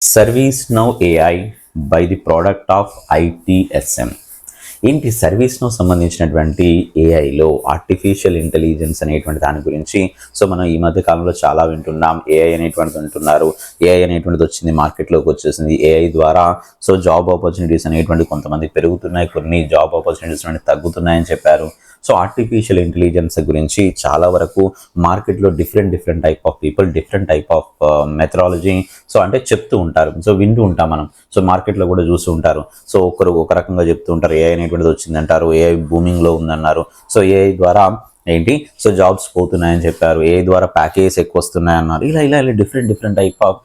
ServiceNow AI by the product of ITSM. ఏంటి సర్వీస్నో సంబంధించినటువంటి ఏఐలో artificial intelligence అనేటువంటి దాని గురించి మనం ఈ మధ్య కాలంలో చాలా వింటున్నాం. ఏఐ అనేటువంటిది వింటున్నారు. ఏఐ అనేటువంటిది వచ్చింది, మార్కెట్లోకి వచ్చేసింది. ఏఐ ద్వారా జాబ్ ఆపర్చునిటీస్ అనేటువంటి కొంతమంది పెరుగుతున్నాయి, కొన్ని జాబ్ ఆపర్చునిటీస్ అనేవి తగ్గుతున్నాయని చెప్పారు. ఆర్టిఫిషియల్ ఇంటెలిజెన్స్ గురించి చాలా వరకు మార్కెట్లో different type of people, different type of methodology అంటే చెప్తూ ఉంటారు. వింటూ ఉంటాం మనం. మార్కెట్లో కూడా చూస్తూ ఉంటారు. ఒకరు ఒక రకంగా చెప్తూ ఉంటారు. ఏఐ అనేటువంటిది వచ్చిందంటారు, ఏఐ బూమింగ్లో ఉందన్నారు. ఏఐ ద్వారా ఏంటి జాబ్స్ పోతున్నాయని చెప్పారు, ఏఐ ద్వారా ప్యాకేజెస్ ఎక్కువ వస్తున్నాయన్నారు. ఇలా డిఫరెంట్ టైప్ ఆఫ్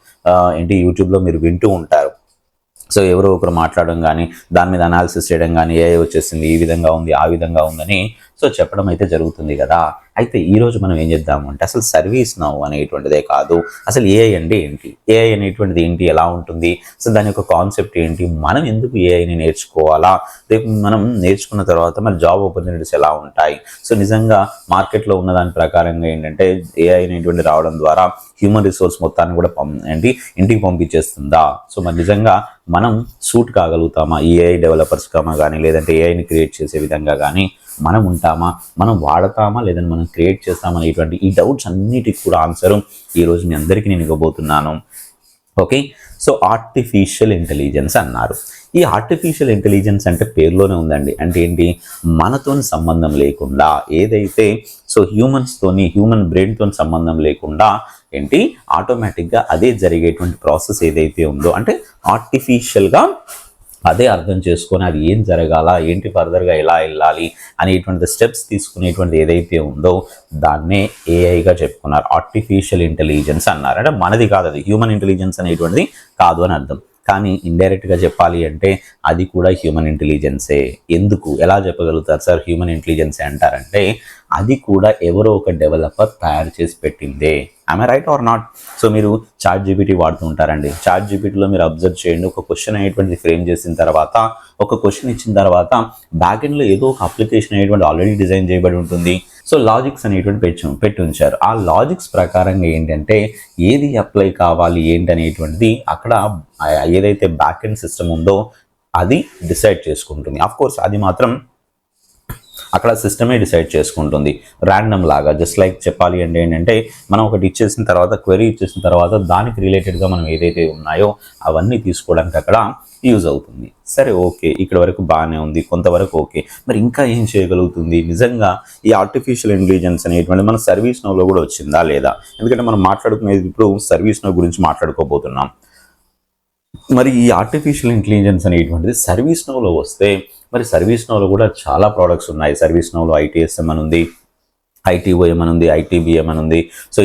యూట్యూబ్లో మీరు వింటూ ఉంటారు. ఎవరో ఒకరు మాట్లాడడం కానీ, దాని మీద అనాలిసిస్ చేయడం కానీ, ఏఐ వచ్చేసింది, ఈ విధంగా ఉంది, ఆ విధంగా ఉందని చెప్పడం అయితే జరుగుతుంది కదా. అయితే ఈరోజు మనం ఏం చేద్దాము అంటే అసలు ServiceNow అనేటువంటిదే కాదు, అసలు ఏఐ అంటే ఏంటి, ఏఐ అనేటువంటిది ఏంటి, ఎలా ఉంటుంది, దాని యొక్క కాన్సెప్ట్ ఏంటి, మనం ఎందుకు ఏఐని నేర్చుకోవాలా, రేపు మనం నేర్చుకున్న తర్వాత మరి జాబ్ ఆపర్చునిటీస్ ఎలా ఉంటాయి. నిజంగా మార్కెట్లో ఉన్న దాని ప్రకారంగా ఏంటంటే ఏఐ అనేటువంటి రావడం ద్వారా హ్యూమన్ రిసోర్స్ మొత్తాన్ని కూడా ఇంటికి పంపించేస్తుందా. మరి నిజంగా మనం సూట్ కాగలుగుతామా ఈ ఏఐ డెవలపర్స్ కానీ, లేదంటే ఏఐని క్రియేట్ చేసే విధంగా కానీ మనం ఉంటామా, మనం వాడతామా, లేదంటే మనం క్రియేట్ చేస్తామా అనేటువంటి ఈ డౌట్స్ అన్నిటికి కూడా ఆన్సర్ ఈరోజు మీ అందరికీ నేను ఇవ్వబోతున్నాను. ఓకే, ఆర్టిఫిషియల్ ఇంటెలిజెన్స్ అన్నారు. ఈ ఆర్టిఫిషియల్ ఇంటెలిజెన్స్ అంటే పేరులోనే ఉందండి. అంటే ఏంటి, మనతో సంబంధం లేకుండా ఏదైతే హ్యూమన్ బ్రెయిన్తో సంబంధం లేకుండా ఏంటి ఆటోమేటిక్గా అదే జరిగేటువంటి ప్రాసెస్ ఏదైతే ఉందో, అంటే ఆర్టిఫిషియల్గా అదే అర్థం చేసుకొని అది ఏం జరగాల, ఏంటి ఫర్దర్గా ఎలా వెళ్ళాలి అనేటువంటి స్టెప్స్ తీసుకునేటువంటి ఏదైతే ఉందో దాన్నే ఏఐగా చెప్పుకున్నారు. ఆర్టిఫిషియల్ ఇంటెలిజెన్స్ అన్నారు. అంటే మనది కాదు, అది హ్యూమన్ ఇంటెలిజెన్స్ అనేటువంటిది కాదు అని అర్థం. కానీ ఇండైరెక్ట్గా చెప్పాలి అంటే అది కూడా హ్యూమన్ ఇంటెలిజెన్సే. ఎందుకు, ఎలా చెప్పగలుగుతారు సార్ హ్యూమన్ ఇంటెలిజెన్సే అంటారంటే అది కూడా ఎవరో ఒక డెవలపర్ తయారు చేసి పెట్టిందే. I right are not? మీరు ChatGPT వాడుతూ ఉంటారండి. ChatGPTలో మీరు అబ్జర్వ్ చేయండి, ఒక క్వశ్చన్ అనేటువంటిది ఫ్రేమ్ చేసిన తర్వాత, ఒక క్వశ్చన్ ఇచ్చిన తర్వాత బ్యాక్ ఎండ్లో ఏదో ఒక అప్లికేషన్ అనేటువంటి ఆల్రెడీ డిజైన్ చేయబడి ఉంటుంది. లాజిక్స్ అనేటువంటి పెట్టి ఉంచారు. ఆ లాజిక్స్ ప్రకారంగా ఏంటంటే ఏది అప్లై కావాలి ఏంటి అనేటువంటిది అక్కడ ఏదైతే బ్యాక్ ఎండ్ సిస్టమ్ ఉందో అది డిసైడ్ చేసుకుంటుంది. కోర్స్ అది మాత్రం అక్కడ సిస్టమే డిసైడ్ చేసుకుంటుంది, ర్యాండమ్ లాగా. జస్ట్ లైక్ చెప్పాలి అంటే ఏంటంటే మనం ఒకటి ఇచ్చేసిన తర్వాత, క్వెరీ ఇచ్చేసిన తర్వాత దానికి రిలేటెడ్గా మనం ఏదైతే ఉన్నాయో అవన్నీ తీసుకోవడానికి అక్కడ యూజ్ అవుతుంది. సరే, ఓకే, ఇక్కడ వరకు బాగానే ఉంది, కొంతవరకు ఓకే. మరి ఇంకా ఏం చేయగలుగుతుంది నిజంగా ఈ ఆర్టిఫిషియల్ ఇంటెలిజెన్స్ అనేటువంటి మన ServiceNowలో కూడా వచ్చిందా లేదా? ఎందుకంటే మనం మాట్లాడుకునేది ఇప్పుడు ServiceNow గురించి మాట్లాడుకోబోతున్నాం. మరి ఈ ఆర్టిఫిషియల్ ఇంటెలిజెన్స్ అనేటువంటిది ServiceNowలో వస్తే, మరి ServiceNowలో కూడా చాలా ప్రోడక్ట్స్ ఉన్నాయి. ServiceNowలో ITSM అని ఉంది, ITOM అని ఉంది, ITBM అని ఉంది.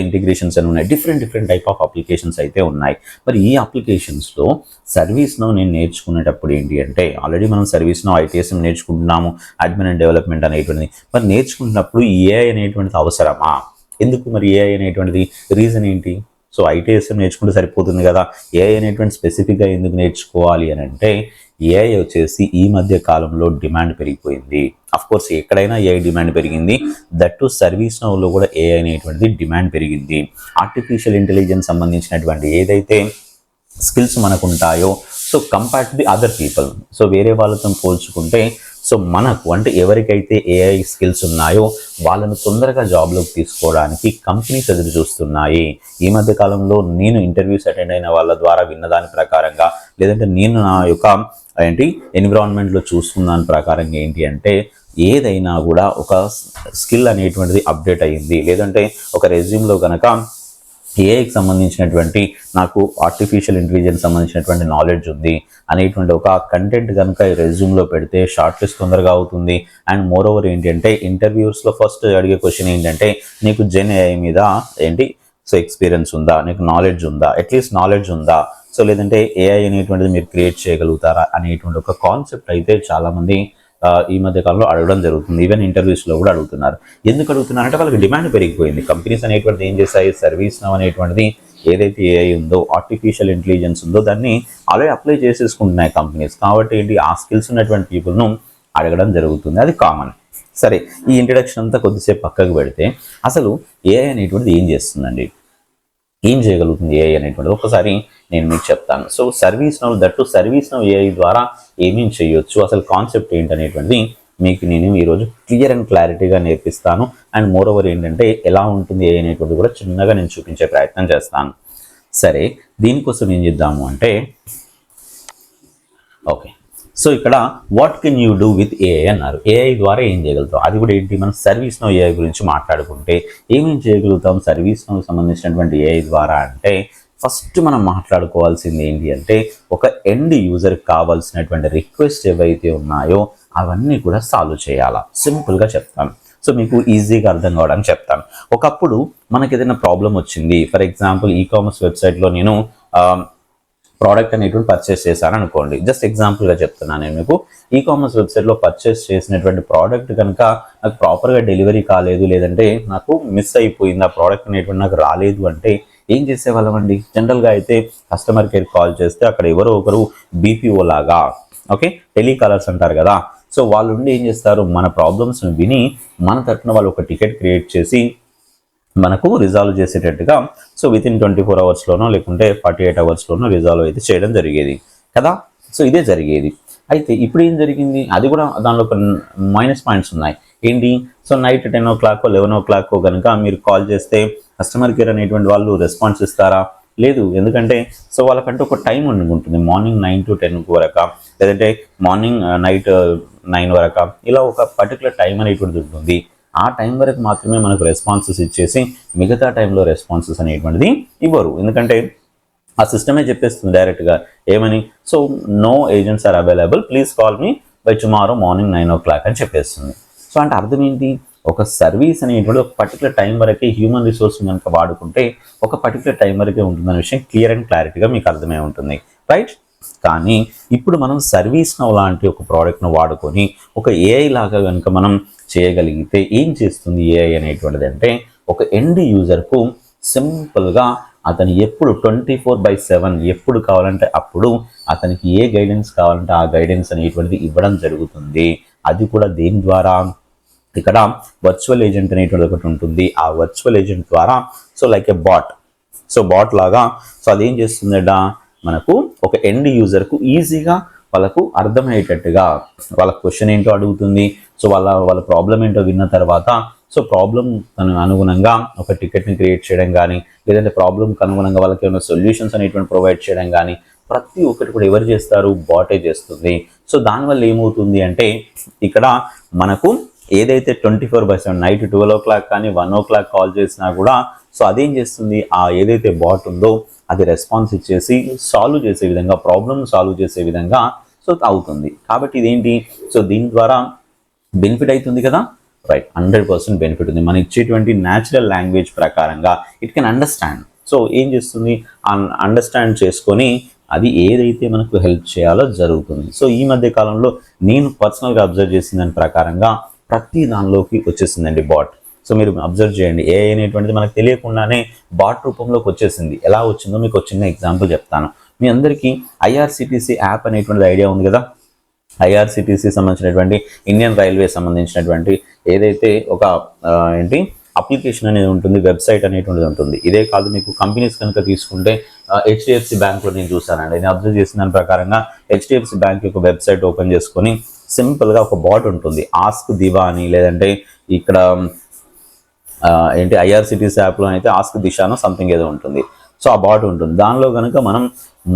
ఇంటిగ్రేషన్స్ అని ఉన్నాయి. డిఫరెంట్ టైప్ ఆఫ్ అప్లికేషన్స్ అయితే ఉన్నాయి. మరి ఈ అప్లికేషన్స్లో ServiceNow నేను నేర్చుకునేటప్పుడు ఏంటి అంటే, ఆల్రెడీ మనం ServiceNow ITSM నేర్చుకుంటున్నాము, అడ్మిన్ అండ్ డెవలప్మెంట్ అనేటువంటిది. మరి నేర్చుకున్నప్పుడు ఏఐ అనేటువంటిది అవసరమా? ఎందుకు మరి ఏఐ అనేటువంటిది, రీజన్ ఏంటి? ITSM నేర్చుకుంటే సరిపోతుంది కదా, ఏఐ అనేటువంటి స్పెసిఫిక్గా ఎందుకు నేర్చుకోవాలి అని అంటే, ఏఐ వచ్చేసి ఈ మధ్య కాలంలో డిమాండ్ పెరిగిపోయింది. కోర్స్ ఎక్కడైనా ఏఐ డిమాండ్ పెరిగింది, దట్ టు ServiceNowలో కూడా ఏఐ అనేటువంటిది డిమాండ్ పెరిగింది. ఆర్టిఫిషియల్ ఇంటెలిజెన్స్ సంబంధించినటువంటి ఏదైతే స్కిల్స్ మనకు ఉంటాయో, compare to the other people, వేరే వాళ్ళతో పోల్చుకుంటే మనకు అంటే ఎవరికైతే ఏఐ స్కిల్స్ ఉన్నాయో వాళ్ళను తొందరగా జాబ్లోకి తీసుకోవడానికి కంపెనీస్ ఎదురు చూస్తున్నాయి. ఈ మధ్య కాలంలో నేను ఇంటర్వ్యూస్ అటెండ్ అయిన వాళ్ళ ద్వారా విన్నదాని ప్రకారంగా, లేదంటే నేను నా యొక్క ఎన్విరాన్మెంట్లో చూస్తున్న దాని ప్రకారంగా ఏంటి అంటే, ఏదైనా కూడా ఒక స్కిల్ అనేటువంటిది అప్డేట్ అయ్యింది, లేదంటే ఒక రెజ్యూమ్లో కనుక ఏఐకి సంబంధించినటువంటి నాకు ఆర్టిఫిషియల్ ఇంటెలిజెన్స్ సంబంధించినటువంటి నాలెడ్జ్ ఉంది అనేటువంటి ఒక కంటెంట్ కనుక ఈ రెజ్యూమ్లో పెడితే షార్ట్ లిస్ట్ తొందరగా అవుతుంది. అండ్ మోర్ ఓవర్ ఏంటంటే ఇంటర్వ్యూస్లో ఫస్ట్ అడిగే క్వశ్చన్ ఏంటంటే, నీకు జెన్ ఏఐ మీద ఎక్స్పీరియన్స్ ఉందా, నీకు నాలెడ్జ్ ఉందా, అట్లీస్ట్ నాలెడ్జ్ ఉందా, లేదంటే ఏఐ అనేటువంటిది మీరు క్రియేట్ చేయగలుగుతారా అనేటువంటి ఒక కాన్సెప్ట్ అయితే చాలామంది ఈ మధ్య కాలంలో అడగడం జరుగుతుంది. ఈవెన్ ఇంటర్వ్యూస్లో కూడా అడుగుతున్నారు. ఎందుకు అడుగుతున్నారంటే వాళ్ళకి డిమాండ్ పెరిగిపోయింది. కంపెనీస్ అనేటువంటిది ఏం చేస్తాయి, ServiceNow అనేటువంటిది ఏదైతే ఏఐ ఉందో, ఆర్టిఫిషియల్ ఇంటెలిజెన్స్ ఉందో దాన్ని ఆల్రెడీ అప్లై చేసేసుకుంటున్నాయి కంపెనీస్. కాబట్టి ఏంటి, ఆ స్కిల్స్ ఉన్నటువంటి పీపుల్ను అడగడం జరుగుతుంది. అది కామన్. సరే, ఈ ఇంట్రడక్షన్ అంతా కొద్దిసేపు పక్కకు పెడితే అసలు ఏఐ అనేటువంటిది ఏం చేస్తుందండి? ఏం చేయగలుగుతుంది ఏఐ అనేటువంటిది ఒకసారి నేను మీకు చెప్తాను. సో సర్వీస్ నౌ ఏఐ ద్వారా ఏమేమి చేయొచ్చు, అసలు కాన్సెప్ట్ ఏంటనేటువంటిది మీకు నేను ఈరోజు క్లియర్ అండ్ క్లారిటీగా నేర్పిస్తాను. అండ్ మోర్ ఓవర్ ఏంటంటే ఎలా ఉంటుంది ఏఐ అనేటువంటిది కూడా చిన్నగా నేను చూపించే ప్రయత్నం చేస్తాను. సరే, దీనికోసం ఏం చేద్దాము అంటే ఓకే, సో ఇక్కడ what can you do with AI అన్నారు. ఏఐ ద్వారా ఏం చేయగలుగుతాం, అది కూడా ఏంటి, మనం సర్వీస్ నౌ ఏఐ గురించి మాట్లాడుకుంటే ఏమేం చేయగలుగుతాం సర్వీస్ నౌ సంబంధించినటువంటి ఏఐ ద్వారా అంటే ఫస్ట్ మనం మాట్లాడుకోవాల్సింది ఏంటి అంటే ఒక ఎండ్ యూజర్కి కావాల్సినటువంటి రిక్వెస్ట్ ఏవైతే ఉన్నాయో అవన్నీ కూడా సాల్వ్ చేయాలా. సింపుల్గా చెప్తాను, సో మీకు ఈజీగా అర్థం కావడానికి చెప్తాను. ఒకప్పుడు మనకి ఏదైనా ప్రాబ్లం వచ్చింది, ఫర్ ఎగ్జాంపుల్ ఈకామర్స్ వెబ్సైట్లో నేను ప్రోడక్ట్ అనేటువంటి పర్చేస్ చేశాను అనుకోండి. జస్ట్ ఎగ్జాంపుల్గా చెప్తున్నాను నేను మీకు. ఈకామర్స్ వెబ్సైట్లో పర్చేస్ చేసినటువంటి ప్రోడక్ట్ కనుక నాకు ప్రాపర్గా డెలివరీ కాలేదు, లేదంటే నాకు మిస్ అయిపోయింది, ఆ ప్రోడక్ట్ అనేటువంటి నాకు రాలేదు అంటే ఏం చేసేవాళ్ళం అండి. జనరల్గా అయితే కస్టమర్ కేర్ కాల్ చేస్తే అక్కడ ఎవరో ఒకరు బీపీఓ లాగా, ఓకే, టెలికాలర్స్ అంటారు కదా, సో వాళ్ళు ఉండి ఏం చేస్తారు, మన ప్రాబ్లమ్స్ని విని మన తరఫున వాళ్ళు ఒక టికెట్ క్రియేట్ చేసి మనకు రిజాల్వ్ చేసేటట్టుగా సో వితిన్ 24 అవర్స్లోనో లేకుంటే 48 అవర్స్లోనో రిజాల్వ్ అయితే చేయడం జరిగేది కదా. సో ఇదే జరిగేది. అయితే ఇప్పుడు ఏం జరిగింది, అది కూడా దానిలో ఒక మైనస్ పాయింట్స్ ఉన్నాయి. ఏంటి, సో నైట్ 10 o'clock 11 o'clock కనుక మీరు కాల్ చేస్తే కస్టమర్ కేర్ అనేటువంటి వాళ్ళు రెస్పాన్స్ ఇస్తారా? లేదు. ఎందుకంటే సో వాళ్ళకంటే ఒక టైం ఉంటుంది, మార్నింగ్ 9 to 10 వరకు, లేదంటే మార్నింగ్ నైట్ 9 వరకు, ఇలా ఒక పర్టికులర్ టైం అనేటువంటిది ఉంటుంది. ఆ టైం వరకు మాత్రమే మనకు రెస్పాన్సెస్ ఇచ్చేసి మిగతా టైంలో రెస్పాన్సెస్ అనేటువంటిది ఇవ్వరు. ఎందుకంటే ఆ సిస్టమే చెప్పేస్తుంది డైరెక్ట్గా ఏమని, so no agents are available, please call me by tomorrow morning 9 o'clock అని చెప్పేస్తుంది. సో అంటే అర్థం ఏంటి, ఒక సర్వీస్ అనేటువంటి ఒక పర్టికులర్ టైం వరకే హ్యూమన్ రిసోర్స్ కనుక వాడుకుంటే ఒక పర్టికులర్ టైం వరకే ఉంటుందనే విషయం క్లియర్ అండ్ క్లారిటీగా మీకు అర్థమై ఉంటుంది, రైట్. కానీ ఇప్పుడు మనం సర్వీస్ నౌ లాంటి ఒక ప్రోడక్ట్ను వాడుకొని ఒక ఏఐ లాగా కనుక మనం చేయగలిగితే ఏం చేస్తుంది ఏఐ అనేటువంటిది అంటే ఒక ఎండ్ యూజర్కు సింపుల్గా అతను ఎప్పుడు 24/7 ఎప్పుడు కావాలంటే అప్పుడు అతనికి ఏ గైడెన్స్ కావాలంటే ఆ గైడెన్స్ అనేటువంటిది ఇవ్వడం జరుగుతుంది. అది కూడా దేని ద్వారా, ఇక్కడ వర్చువల్ ఏజెంట్ అనేటువంటి ఒకటి ఉంటుంది. ఆ వర్చువల్ ఏజెంట్ ద్వారా so like a bot, so bot లాగా సో అదేం చేస్తుందట, మనకు ఒక ఎండ్ యూజర్కు ఈజీగా వాళ్ళకు అర్థమయ్యేటట్టుగా వాళ్ళ క్వశ్చన్ ఏంటో అడుగుతుంది. సో వాళ్ళ ప్రాబ్లం ఏంటో విన్న తర్వాత సో ప్రాబ్లం అనుగుణంగా ఒక టికెట్ని క్రియేట్ చేయడం కానీ, లేదంటే ప్రాబ్లంకి అనుగుణంగా వాళ్ళకి ఏమైనా సొల్యూషన్స్ అనేటువంటి ప్రొవైడ్ చేయడం కానీ ప్రతి ఒక్కటి కూడా ఎవరు చేస్తారు, బాటే చేస్తుంది. సో దానివల్ల ఏమవుతుంది అంటే ఇక్కడ మనకు ఏదైతే 24/7 నైట్ 12 o'clock కానీ 1 o'clock కాల్ చేసినా కూడా సో అదేం చేస్తుంది, ఆ ఏదైతే బాట్ ఉందో అది రెస్పాన్స్ ఇచ్చేసి సాల్వ్ చేసే విధంగా, ప్రాబ్లమ్ సాల్వ్ చేసే విధంగా సో అవుతుంది. కాబట్టి ఇదేంటి, సో దీని ద్వారా బెనిఫిట్ అవుతుంది కదా, రైట్. 100% బెనిఫిట్ ఉంది. మనం ఇచ్చేటువంటి న్యాచురల్ లాంగ్వేజ్ ప్రకారంగా ఇట్ కెన్ అండర్స్టాండ్. సో ఏం చేస్తుంది, అండర్స్టాండ్ చేసుకొని అది ఏదైతే మనకు హెల్ప్ చేయాలో జరుగుతుంది. సో ఈ మధ్య కాలంలో నేను పర్సనల్గా అబ్జర్వ్ చేసిన దాని ప్రకారంగా ప్రతి దానిలోకి వచ్చేసిందండి బాట్. సో మీరు అబ్జర్వ్ చేయండి, ఏఐ అనేటువంటిది మనకు తెలియకుండానే బాట్ రూపంలోకి వచ్చేసింది. ఎలా వచ్చిందో మీకు ఒక చిన్న ఎగ్జాంపుల్ చెప్తాను. మీ అందరికీ ఐఆర్సిటీసీ యాప్ అనేటువంటిది ఐడియా ఉంది కదా. ఐఆర్సిటీసీ సంబంధించినటువంటి ఇండియన్ రైల్వే సంబంధించినటువంటి ఏదైతే ఒక అప్లికేషన్ అనేది ఉంటుంది, వెబ్సైట్ అనేటువంటిది ఉంటుంది. ఇదే కాదు, మీకు కంపెనీస్ కనుక తీసుకుంటే హెచ్డిఎఫ్సి బ్యాంక్లో నేను చూసానండి, నేను అబ్జర్వ్ చేసిన దాని ప్రకారంగా హెచ్డిఎఫ్సి బ్యాంక్ యొక్క వెబ్సైట్ ఓపెన్ చేసుకొని సింపుల్గా ఒక బాట్ ఉంటుంది, ఆస్క్ దివా అని, లేదంటే ఇక్కడ ఐఆర్సిటీసీ యాప్లో అయితే ఆస్క్ దిశానో సంథింగ్ ఏదో ఉంటుంది. సో ఆ బాట్ ఉంటుంది. దానిలో కనుక మనం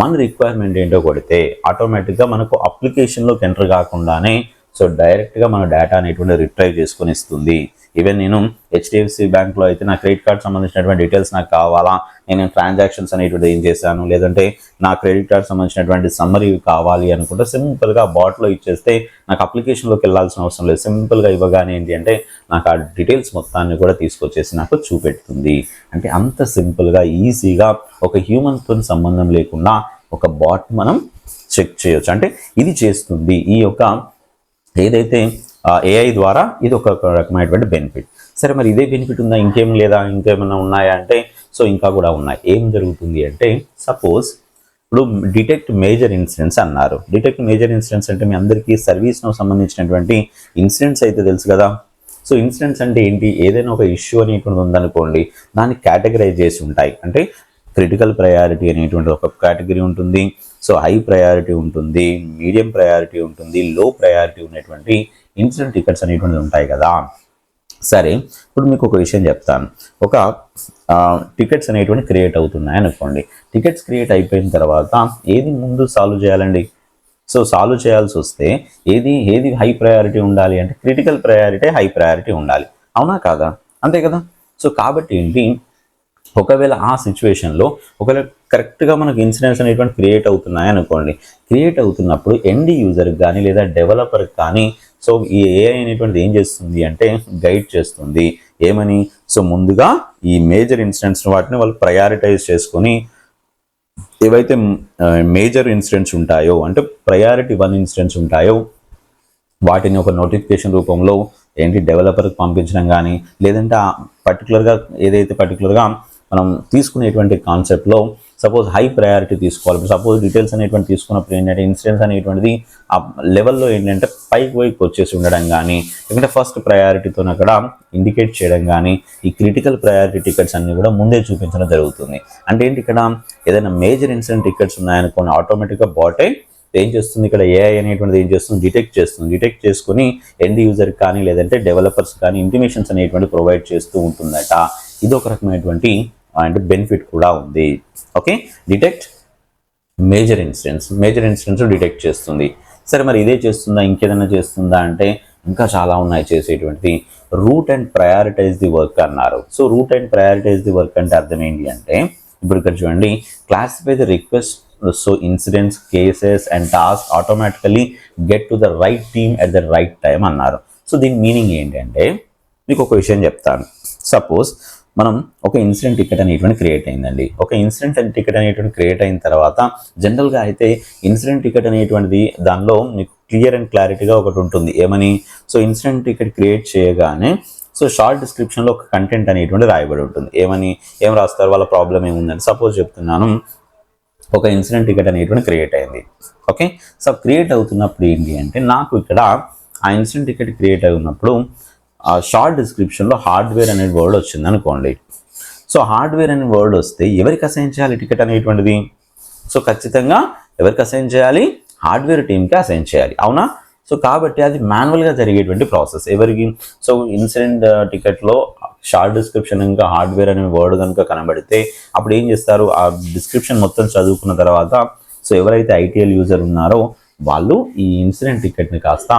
మన రిక్వైర్మెంట్ ఏంటో కొడితే ఆటోమేటిక్గా మనకు అప్లికేషన్లోకి ఎంటర్ కాకుండానే సో డైరెక్ట్గా మన డేటా అనేటువంటి రిట్రైవ్ చేసుకొని ఇస్తుంది. ఈవెన్ నేను హెచ్డిఎఫ్సి బ్యాంక్లో అయితే నా క్రెడిట్ కార్డ్ సంబంధించినటువంటి డీటెయిల్స్ నాకు కావాలా, నేను ట్రాన్సాక్షన్స్ అనేటువంటి ఏం చేశాను, లేదంటే నా క్రెడిట్ కార్డ్ సంబంధించినటువంటి సమ్మరీ కావాలి అనుకుంటే సింపుల్గా బాట్లో ఇచ్చేస్తే నాకు అప్లికేషన్లోకి వెళ్ళాల్సిన అవసరం లేదు. సింపుల్గా ఇవ్వగానే ఏంటి అంటే నాకు ఆ డీటెయిల్స్ మొత్తాన్ని కూడా తీసుకొచ్చేసి నాకు చూపెడుతుంది. అంటే అంత సింపుల్గా ఈజీగా ఒక హ్యూమన్తో సంబంధం లేకుండా ఒక బాట్ మనం చెక్ చేయొచ్చు. అంటే ఇది చేస్తుంది ఈ యొక్క ఏదైతే ఏఐ ద్వారా ఇది ఒక రకమైనటువంటి బెనిఫిట్. సరే, మరి ఇదే బెనిఫిట్ ఉందా, ఇంకేం లేదా, ఇంకేమైనా ఉన్నాయా అంటే సో ఇంకా కూడా ఉన్నాయి. ఏం జరుగుతుంది అంటే సపోజ్ ఇప్పుడు డిటెక్ట్ మేజర్ ఇన్సిడెంట్స్ అన్నారు. డిటెక్ట్ మేజర్ ఇన్సిడెంట్స్ అంటే మీ అందరికీ సర్వీస్ను సంబంధించినటువంటి ఇన్సిడెంట్స్ అయితే తెలుసు కదా. సో ఇన్సిడెంట్స్ అంటే ఏంటి, ఏదైనా ఒక ఇష్యూ అనేటువంటి ఉందనుకోండి, దాన్ని కేటగరైజ్ చేసి ఉంటాయి. అంటే క్రిటికల్ ప్రయారిటీ అనేటువంటి ఒక కేటగిరీ ఉంటుంది. సో హై ప్రయారిటీ ఉంటుంది, మీడియం ప్రయారిటీ ఉంటుంది, లో ప్రయారిటీ ఉన్నటువంటి ఇన్సిడెంట్ టికెట్స్ అనేటువంటిది ఉంటాయి కదా. సరే, ఇప్పుడు మీకు ఒక విషయం చెప్తాను. ఒక టికెట్స్ అనేటువంటి క్రియేట్ అవుతున్నాయి అనుకోండి. టికెట్స్ క్రియేట్ అయిపోయిన తర్వాత ఏది ముందు సాల్వ్ చేయాలండి? సో సాల్వ్ చేయాల్సి వస్తే ఏది హై ప్రయారిటీ ఉండాలి అంటే క్రిటికల్ ప్రయారిటీ హై ప్రయారిటీ ఉండాలి, అవునా కాదా? అంతే కదా. సో కాబట్టి ఏంటి, ఒకవేళ ఆ సిచ్యువేషన్లో ఒకవేళ కరెక్ట్గా మనకు ఇన్సిడెంట్స్ అనేటువంటి క్రియేట్ అవుతున్నాయి అనుకోండి. క్రియేట్ అవుతున్నప్పుడు ఎండ్ యూజర్కి కానీ లేదా డెవలపర్కి కానీ సో ఈ ఏఐ అనేటువంటిది ఏం చేస్తుంది అంటే గైడ్ చేస్తుంది. ఏమని? సో ముందుగా ఈ మేజర్ ఇన్సిడెంట్స్ వాటిని వాళ్ళు ప్రయారిటైజ్ చేసుకొని ఏవైతే మేజర్ ఇన్సిడెంట్స్ ఉంటాయో అంటే ప్రయారిటీ 1 ఇన్సిడెంట్స్ ఉంటాయో వాటిని ఒక నోటిఫికేషన్ రూపంలో ఏంటి డెవలపర్కి పంపించడం కానీ, లేదంటే ఏదైతే పర్టికులర్గా మనం తీసుకునేటువంటి కాన్సెప్ట్లో సపోజ్ హై ప్రయారిటీ తీసుకోవాలి. సపోజ్ డీటెయిల్స్ అనేటువంటి తీసుకున్నప్పుడు ఏంటంటే ఇన్సిడెంట్స్ అనేటువంటిది ఆ లెవెల్లో ఏంటంటే పైకి వచ్చేసి ఉండడం కానీ, లేకుంటే ఫస్ట్ ప్రయారిటీతో అక్కడ ఇండికేట్ చేయడం కానీ, ఈ క్రిటికల్ ప్రయారిటీ టికెట్స్ అన్ని కూడా ముందే చూపించడం జరుగుతుంది. అంటే ఏంటి, ఇక్కడ ఏదైనా మేజర్ ఇన్సిడెంట్ టికెట్స్ ఉన్నాయనుకోండి, ఆటోమేటిక్గా బాటే ఏం చేస్తుంది, ఇక్కడ ఏఐ అనేటువంటిది ఏం చేస్తుంది, డిటెక్ట్ చేసుకుని ఎండ్ యూజర్ కానీ లేదంటే డెవలపర్స్ కానీ ఇంటిమేషన్స్ అనేటువంటి ప్రొవైడ్ చేస్తూ ఉంటుందట. ఇది ఒక రకమైనటువంటి అంటే బెనిఫిట్ కూడా ఉంది. Okay, detect major incidents detect చేస్తుంది. సరే, మరి ఇదే చేస్తుందా, ఇంకేదైనా చేస్తుందా అంటే ఇంకా చాలా ఉన్నాయి చేసేటువంటిది. Route and prioritize the work అన్నారు. So route and prioritize the work అంటే అర్థం ఏంటి అంటే, ఇప్పుడు ఇక్కడ చూడండి, classify the request so incidents, cases and task automatically get to the right team at the right time అన్నారు. సో దీని మీనింగ్ ఏంటంటే మీకు ఒక విషయం చెప్తాను. సపోజ్ మనం ఒక ఇన్సిడెంట్ టికెట్ అనేటువంటి క్రియేట్ అయిందండి. ఒక ఇన్సిడెంట్ టికెట్ అనేటువంటి క్రియేట్ అయిన తర్వాత జనరల్గా అయితే ఇన్సిడెంట్ టికెట్ అనేటువంటిది దానిలో మీకు క్లియర్ అండ్ క్లారిటీగా ఒకటి ఉంటుంది. ఏమని? సో ఇన్సిడెంట్ టికెట్ క్రియేట్ చేయగానే సో షార్ట్ డిస్క్రిప్షన్లో ఒక కంటెంట్ అనేటువంటి రాయబడి ఉంటుంది. ఏం రాస్తారు, వాళ్ళ ప్రాబ్లం ఏముందని. సపోజ్ చెప్తున్నాను, ఒక ఇన్సిడెంట్ టికెట్ అనేటువంటి క్రియేట్ అయింది. ఓకే, సో క్రియేట్ అవుతున్నప్పుడు ఏంటి అంటే నాకు ఇక్కడ ఆ ఇన్సిడెంట్ టికెట్ క్రియేట్ అయి ఉన్నప్పుడు ఆ షార్ట్ డిస్క్రిప్షన్లో హార్డ్వేర్ అనే వర్డ్ వచ్చింది అనుకోండి. సో హార్డ్వేర్ అనే వర్డ్ వస్తే ఎవరికి అసైన్ చేయాలి టికెట్ అనేటువంటిది? సో ఖచ్చితంగా ఎవరికి అసైన్ చేయాలి? హార్డ్వేర్ టీమ్కి అసైన్ చేయాలి, అవునా? సో కాబట్టి అది మాన్యువల్గా జరిగేటువంటి ప్రాసెస్. ఎవరికి? సో ఇన్సిడెంట్ టికెట్లో షార్ట్ డిస్క్రిప్షన్ ఇంకా హార్డ్వేర్ అనే వర్డ్ కనుక కనబడితే అప్పుడు ఏం చేస్తారు, ఆ డిస్క్రిప్షన్ మొత్తం చదువుకున్న తర్వాత సో ఎవరైతే ఐటీఎల్ యూజర్ ఉన్నారో వాళ్ళు ఈ ఇన్సిడెంట్ టికెట్ని కాస్త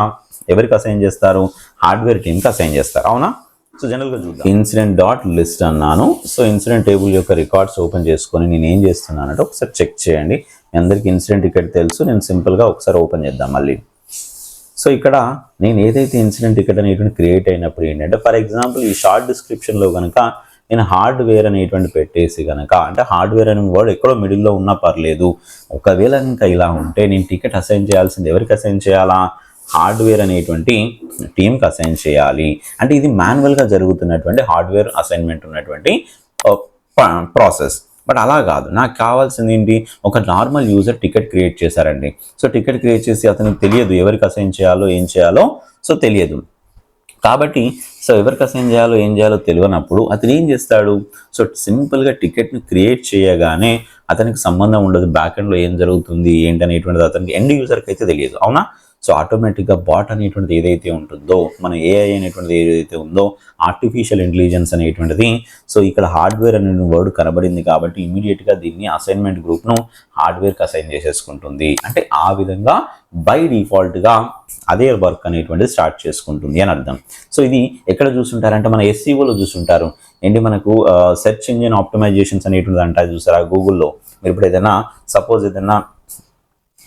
ఎవరికి అసైన్ చేస్తారు? హార్డ్వేర్ టీమ్కి అసైన్ చేస్తారు, అవునా? సో జనరల్గా చూద్దాం. incident.list అన్నాను. సో ఇన్సిడెంట్ టేబుల్ యొక్క రికార్డ్స్ ఓపెన్ చేసుకొని నేను ఏం చేస్తున్నానంటే ఒకసారి చెక్ చేయండి. మీ అందరికీ ఇన్సిడెంట్ టికెట్ తెలుసు, నేను సింపుల్గా ఒకసారి ఓపెన్ చేద్దాం మళ్ళీ. సో ఇక్కడ నేను ఏదైతే ఇన్సిడెంట్ టికెట్ అనేటువంటి క్రియేట్ అయినప్పుడు ఏంటంటే ఫర్ ఎగ్జాంపుల్ ఈ షార్ట్ డిస్క్రిప్షన్లో కనుక నేను హార్డ్వేర్ అనేటువంటి పెట్టేసి కనుక అంటే హార్డ్వేర్ అనే వర్డ్ ఎక్కడో మిడిల్లో ఉన్నా పర్లేదు, ఒకవేళ ఇంకా ఇలా ఉంటే నేను టికెట్ అసైన్ చేయాల్సింది ఎవరికి అసైన్ చేయాలా? హార్డ్వేర్ అనేటువంటి టీమ్కి అసైన్ చేయాలి. అంటే ఇది మాన్యువల్గా జరుగుతున్నటువంటి హార్డ్వేర్ అసైన్మెంట్ ఉన్నటువంటి ప్రాసెస్. బట్ అలా కాదు, నాకు కావాల్సింది ఏంటి, ఒక నార్మల్ యూజర్ టికెట్ క్రియేట్ చేశారండి. సో టికెట్ క్రియేట్ చేసి అతనికి తెలియదు ఎవరికి అసైన్ చేయాలో ఏం చేయాలో సో తెలియదు. కాబట్టి సో ఎవరికి అసైన్ చేయాలో ఏం చేయాలో తెలియనప్పుడు అతను ఏం చేస్తాడు, సో సింపుల్గా టికెట్ని క్రియేట్ చేయగానే అతనికి సంబంధం ఉండదు బ్యాక్ ఎండ్లో ఏం జరుగుతుంది ఏంటి అనేటువంటిది అతనికి ఎండ్ యూజర్కి అయితే తెలియదు, అవునా? సో ఆటోమేటిక్గా బాట్ అనేటువంటిది ఏదైతే ఉంటుందో, మన ఏఐ అనేటువంటిది ఏదైతే ఉందో, ఆర్టిఫిషియల్ ఇంటెలిజెన్స్ అనేటువంటిది సో ఇక్కడ హార్డ్వేర్ అనే వర్డ్ కనబడింది కాబట్టి ఇమీడియట్గా దీన్ని అసైన్మెంట్ గ్రూప్ను హార్డ్వేర్కి అసైన్ చేసేసుకుంటుంది. అంటే ఆ విధంగా బై డిఫాల్ట్గా అదే వర్క్ అనేటువంటిది స్టార్ట్ చేసుకుంటుంది అని అర్థం. సో ఇది ఎక్కడ చూస్తుంటారంటే మన ఎస్సీఓలో చూస్తుంటారు. ఏంటి మనకు సెర్చ్ ఇంజిన్ ఆప్టిమైజేషన్స్ అనేటువంటిది అంటారు చూసారా గూగుల్లో. మీరు ఇప్పుడు ఏదైనా సపోజ్ ఏదైనా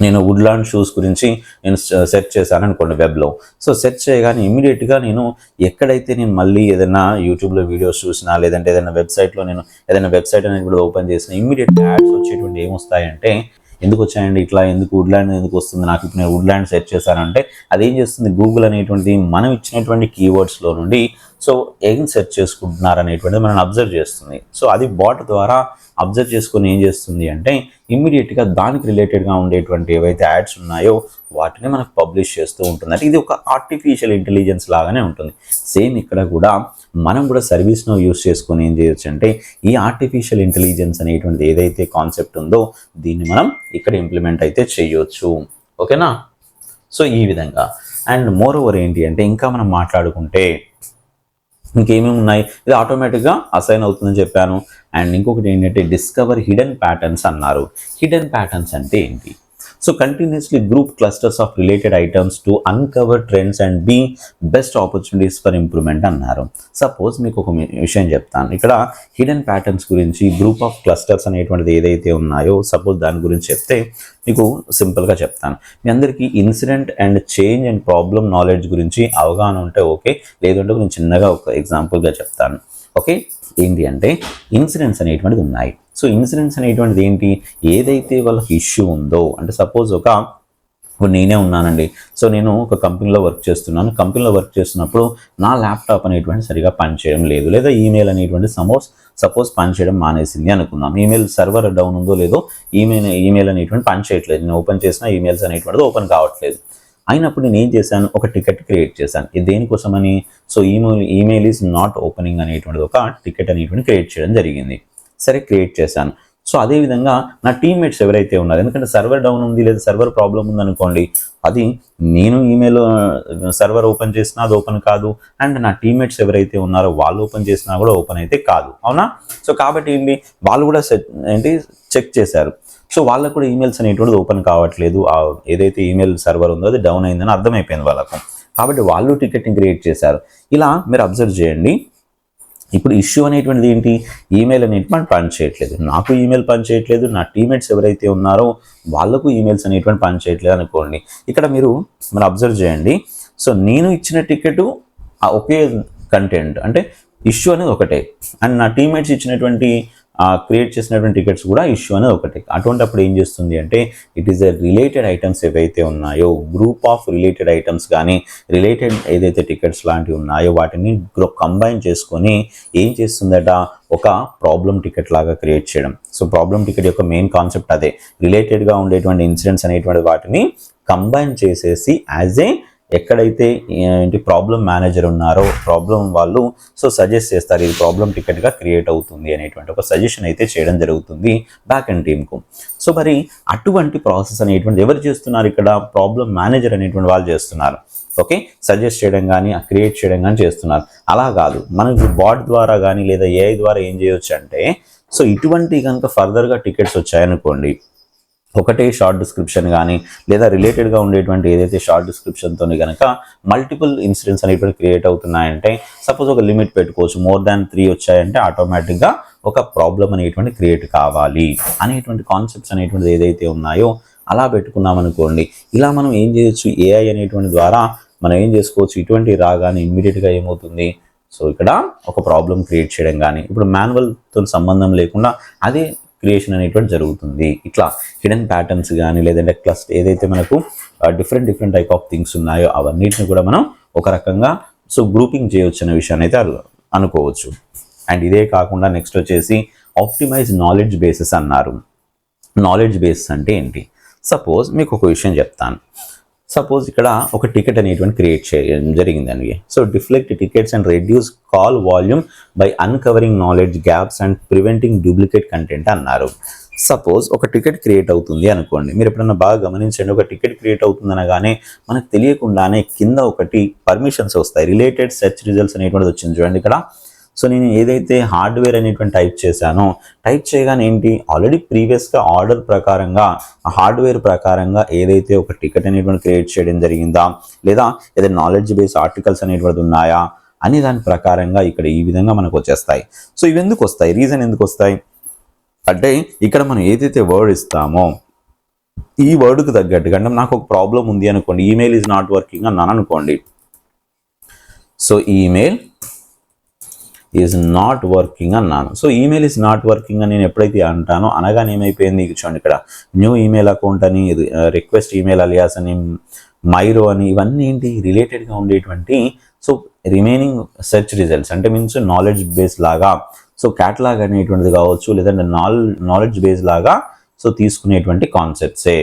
నేను వుడ్లాండ్ షూస్ గురించి నేను సెర్చ్ చేశాను అనుకోండి వెబ్లో. సో సెర్చ్ చేయగానే ఇమీడియట్గా నేను ఎక్కడైతే నేను మళ్ళీ ఏదైనా యూట్యూబ్లో వీడియోస్ చూసినా లేదంటే ఏదైనా వెబ్సైట్లో నేను ఏదైనా వెబ్సైట్ అనేది కూడా ఓపెన్ చేసిన ఇమీడియట్ యాడ్స్ వచ్చేటువంటి ఏమొస్తాయంటే ఎందుకు వచ్చాయండి ఇట్లా, ఎందుకు వుడ్లాండ్ ఎందుకు వస్తుంది నాకు, ఇప్పుడు నేను వుడ్లాండ్ సెర్చ్ చేశానంటే అదేం చేస్తుంది గూగుల్ అనేటువంటిది మనం ఇచ్చినటువంటి కీవర్డ్స్లో నుండి సో ఏం సెర్చ్ చేసుకుంటున్నారు అనేటువంటిది మనం అబ్జర్వ్ చేస్తుంది. సో అది బాట్ ద్వారా అబ్జర్వ్ చేసుకొని ఏం చేస్తుంది అంటే ఇమ్మీడియట్గా దానికి రిలేటెడ్గా ఉండేటువంటి ఏవైతే యాడ్స్ ఉన్నాయో వాటిని మనకు పబ్లిష్ చేస్తూ ఉంటుంది. అంటే ఇది ఒక ఆర్టిఫిషియల్ ఇంటెలిజెన్స్ లాగానే ఉంటుంది. సేమ్ ఇక్కడ కూడా మనం కూడా సర్వీస్ను యూస్ చేసుకొని ఏం చేయొచ్చు అంటే ఈ ఆర్టిఫిషియల్ ఇంటెలిజెన్స్ అనేటువంటిది ఏదైతే కాన్సెప్ట్ ఉందో దీన్ని మనం ఇక్కడ ఇంప్లిమెంట్ అయితే చేయొచ్చు. ఓకేనా? సో ఈ విధంగా అండ్ మోర్ ఓవర్ ఏంటి అంటే ఇంకా మనం మాట్లాడుకుంటే ఇంకేమేమి ఉన్నాయి, ఇది ఆటోమేటిక్గా అసైన్ అవుతుందని చెప్పాను. అండ్ ఇంకొకటి ఏంటంటే డిస్కవర్ హిడెన్ ప్యాటర్న్స్ అన్నారు. హిడెన్ ప్యాటర్న్స్ అంటే ఏంటి? So continuously group clusters of related items to uncover trends and be best opportunities for improvement అన్నారు. సపోజ్ మీకు ఒక విషయం చెప్తాను. ఇక్కడ హిడెన్ ప్యాటర్న్స్ గురించి గ్రూప్ ఆఫ్ క్లస్టర్స్ అనేటువంటిది ఏదైతే ఉన్నాయో సపోజ్ దాని గురించి చెప్తే మీకు సింపుల్గా చెప్తాను. మీ అందరికీ incident and change and problem knowledge గురించి అవగాహన ఉంటే ఓకే, లేదంటే నేను చిన్నగా ఒక ఎగ్జాంపుల్గా చెప్తాను. ఓకే, ఏంటి అంటే ఇన్సిడెంట్స్ అనేటువంటిది ఉన్నాయి. సో ఇన్సిడెంట్స్ అనేటువంటిది ఏంటి, ఏదైతే వాళ్ళకి ఇష్యూ ఉందో అంటే సపోజ్ ఇప్పుడు నేనే ఉన్నానండి. సో నేను ఒక కంపెనీలో వర్క్ చేస్తున్నాను. కంపెనీలో వర్క్ చేస్తున్నప్పుడు నా ల్యాప్టాప్ అనేటువంటి సరిగా పనిచేయడం లేదు, లేదా ఈమెయిల్ అనేటువంటి సపోజ్ పనిచేయడం మానేసింది అనుకుందాం. ఈమెయిల్ సర్వర్ డౌన్ ఉందో లేదో ఈమెయిల్ అనేటువంటి పనిచేయట్లేదు. నేను ఓపెన్ చేసిన ఈమెయిల్స్ అనేటువంటిది ఓపెన్ కావట్లేదు. అయినప్పుడు నేను ఏం చేశాను, ఒక టికెట్ క్రియేట్ చేశాను. ఇది దేనికోసమని, so email is not opening అనేటువంటిది ఒక టికెట్ అనేటువంటి క్రియేట్ చేయడం జరిగింది. సరే, క్రియేట్ చేశాను. సో అదేవిధంగా నా టీమ్మేట్స్ ఎవరైతే ఉన్నారు, ఎందుకంటే సర్వర్ డౌన్ ఉంది లేదా సర్వర్ ప్రాబ్లం ఉంది అనుకోండి, అది నేను ఈమెయిల్ సర్వర్ ఓపెన్ చేసినా అది ఓపెన్ కాదు, అండ్ నా టీమ్మేట్స్ ఎవరైతే ఉన్నారో వాళ్ళు ఓపెన్ చేసినా కూడా ఓపెన్ అయితే కాదు, అవునా? సో కాబట్టి ఏంటి, వాళ్ళు కూడా చెక్ చేశారు. సో వాళ్ళకు కూడా ఈమెయిల్స్ అనేటువంటిది ఓపెన్ కావట్లేదు, ఏదైతే ఈమెయిల్ సర్వర్ ఉందో అది డౌన్ అయిందని అర్థమైపోయింది వాళ్ళకు. కాబట్టి వాళ్ళు టికెట్ని క్రియేట్ చేశారు. ఇలా మీరు అబ్జర్వ్ చేయండి. ఇప్పుడు ఇష్యూ అనేటువంటిది ఏంటి, ఈమెయిల్ అనేటువంటి పని చేయట్లేదు, నాకు ఈమెయిల్ పని చేయట్లేదు, నా టీమ్మేట్స్ ఎవరైతే ఉన్నారో వాళ్ళకు ఈమెయిల్స్ అనేటువంటి పని చేయట్లేదు అనుకోండి. ఇక్కడ మీరు అబ్జర్వ్ చేయండి. సో నేను ఇచ్చిన టికెట్ ఒకే కంటెంట్, అంటే ఇష్యూ అనేది ఒకటే, అండ్ నా టీమ్మేట్స్ ఇచ్చినటువంటి క్రియేట్ చేసినటువంటి టికెట్స్ కూడా ఇష్యూ అనేది ఒకటి. అటువంటి అప్పుడు ఏం చేస్తుంది అంటే ఇట్ ఈస్ రిలేటెడ్ ఐటమ్స్ ఏవైతే ఉన్నాయో, గ్రూప్ ఆఫ్ రిలేటెడ్ ఐటమ్స్ కానీ రిలేటెడ్ ఏదైతే టికెట్స్ లాంటివి ఉన్నాయో వాటిని కంబైన్ చేసుకొని ఏం చేస్తుందట, ఒక ప్రాబ్లం టికెట్ లాగా క్రియేట్ చేయడం. సో ప్రాబ్లం టికెట్ యొక్క మెయిన్ కాన్సెప్ట్ అదే, రిలేటెడ్గా ఉండేటువంటి ఇన్సిడెంట్స్ అనేటువంటి వాటిని కంబైన్ చేసేసి యాజ్ ఏ ఎక్కడైతే ఏంటి ప్రాబ్లం మేనేజర్ ఉన్నారో ప్రాబ్లం వాళ్ళు సో సజెస్ట్ చేస్తారు, ఇది ప్రాబ్లం టికెట్గా క్రియేట్ అవుతుంది అనేటువంటి ఒక సజెషన్ అయితే చేయడం జరుగుతుంది బ్యాక్ అండ్ టీమ్కు. సో మరి అటువంటి ప్రాసెస్ అనేటువంటి ఎవరు చేస్తున్నారు, ఇక్కడ ప్రాబ్లం మేనేజర్ అనేటువంటి వాళ్ళు చేస్తున్నారు. ఓకే, సజెస్ట్ చేయడం కానీ క్రియేట్ చేయడం కానీ చేస్తున్నారు. అలా కాదు, మనకి బాట్ ద్వారా కానీ లేదా ఏఐ ద్వారా ఏం చేయొచ్చు అంటే, సో ఇటువంటి కనుక ఫర్దర్గా టికెట్స్ వచ్చాయనుకోండి, ఒకటే షార్ట్ డిస్క్రిప్షన్ కానీ లేదా రిలేటెడ్గా ఉండేటువంటి ఏదైతే షార్ట్ డిస్క్రిప్షన్తో కనుక మల్టిపుల్ ఇన్సిడెంట్స్ అనేటువంటి క్రియేట్ అవుతున్నాయంటే, సపోజ్ ఒక లిమిట్ పెట్టుకోవచ్చు, మోర్ దాన్ 3 వచ్చాయంటే ఆటోమేటిక్గా ఒక ప్రాబ్లం అనేటువంటి క్రియేట్ కావాలి అనేటువంటి కాన్సెప్ట్స్ అనేటువంటిది ఏదైతే ఉన్నాయో అలా పెట్టుకున్నాం అనుకోండి. ఇలా మనం ఏం చేయొచ్చు, ఏఐ అనేటువంటి ద్వారా మనం ఏం చేసుకోవచ్చు, ఇటువంటి రాగానే ఇమ్మీడియట్గా ఏమవుతుంది, సో ఇక్కడ ఒక ప్రాబ్లం క్రియేట్ చేయడం కానీ, ఇప్పుడు మాన్యువల్తో సంబంధం లేకుండా అదే క్రియేషన్ అనేటువంటి జరుగుతుంది. ఇట్లా హిడెన్ ప్యాటర్న్స్ కానీ లేదంటే క్లస్టర్ ఏదైతే మనకు డిఫరెంట్ టైప్ ఆఫ్ థింగ్స్ ఉన్నాయో అవన్నిటిని కూడా మనం ఒక రకంగా సో గ్రూపింగ్ చేయొచ్చు అనే విషయాన్ని అయితే అనుకోవచ్చు. అండ్ ఇదే కాకుండా నెక్స్ట్ వచ్చేసి ఆప్టిమైజ్ నాలెడ్జ్ బేసెస్ అన్నారు. నాలెడ్జ్ బేసెస్ అంటే ఏంటి, సపోజ్ మీకు ఒక విషయం చెప్తాను. సపోజ్ ఇక్కడ ఒక టికెట్ అనేటువంటి క్రియేట్ చేయడం జరిగిందండి. So deflect tickets and reduce call volume by uncovering knowledge gaps and preventing duplicate content అన్నారు. సపోజ్ ఒక టికెట్ క్రియేట్ అవుతుంది అనుకోండి, మీరు ఎప్పుడన్నా బాగా గమనించండి, ఒక టికెట్ క్రియేట్ అవుతుంది అనగానే మనకు తెలియకుండానే కింద ఒకటి పర్మిషన్స్ వస్తాయి, రిలేటెడ్ సెర్చ్ రిజల్ట్స్ అనేటువంటిది వచ్చింది చూడండి ఇక్కడ. సో నేను ఏదైతే హార్డ్వేర్ అనేటువంటి టైప్ చేశానో, టైప్ చేయగానే ఏంటి, ఆల్రెడీ ప్రీవియస్గా ఆర్డర్ ప్రకారంగా హార్డ్వేర్ ప్రకారంగా ఏదైతే ఒక టికెట్ అనేటువంటి క్రియేట్ చేయడం జరిగిందా, లేదా ఏదైనా నాలెడ్జ్ బేస్ ఆర్టికల్స్ అనేటువంటిది ఉన్నాయా అనే దాని ప్రకారంగా ఇక్కడ ఈ విధంగా మనకు వచ్చేస్తాయి. సో ఇవి ఎందుకు వస్తాయి, రీజన్ ఎందుకు వస్తాయి అంటే, ఇక్కడ మనం ఏదైతే వర్డ్ ఇస్తామో ఈ వర్డ్కి తగ్గట్టుగా, అంటే నాకు ఒక ప్రాబ్లం ఉంది అనుకోండి, ఈమెయిల్ ఈజ్ నాట్ వర్కింగ్ అన్నాను అనుకోండి. So email is not working అన్నాను. So email is not working అని నేను ఎప్పుడైతే అంటానో అనగానే ఏమైపోయింది, చూడండి ఇక్కడ న్యూ ఈమెయిల్ అకౌంట్ అని, రిక్వెస్ట్ ఈమెయిల్ అలియాస్ అని, మైరో అని, ఇవన్నీ ఏంటి రిలేటెడ్గా ఉండేటువంటి సో రిమైనింగ్ సెర్చ్ రిజల్ట్స్ అంటే మీన్స్ నాలెడ్జ్ బేస్ లాగా, సో క్యాటలాగ్ అనేటువంటిది కావచ్చు, లేదంటే నాలెడ్జ్ బేస్ లాగా సో తీసుకునేటువంటి కాన్సెప్ట్సే.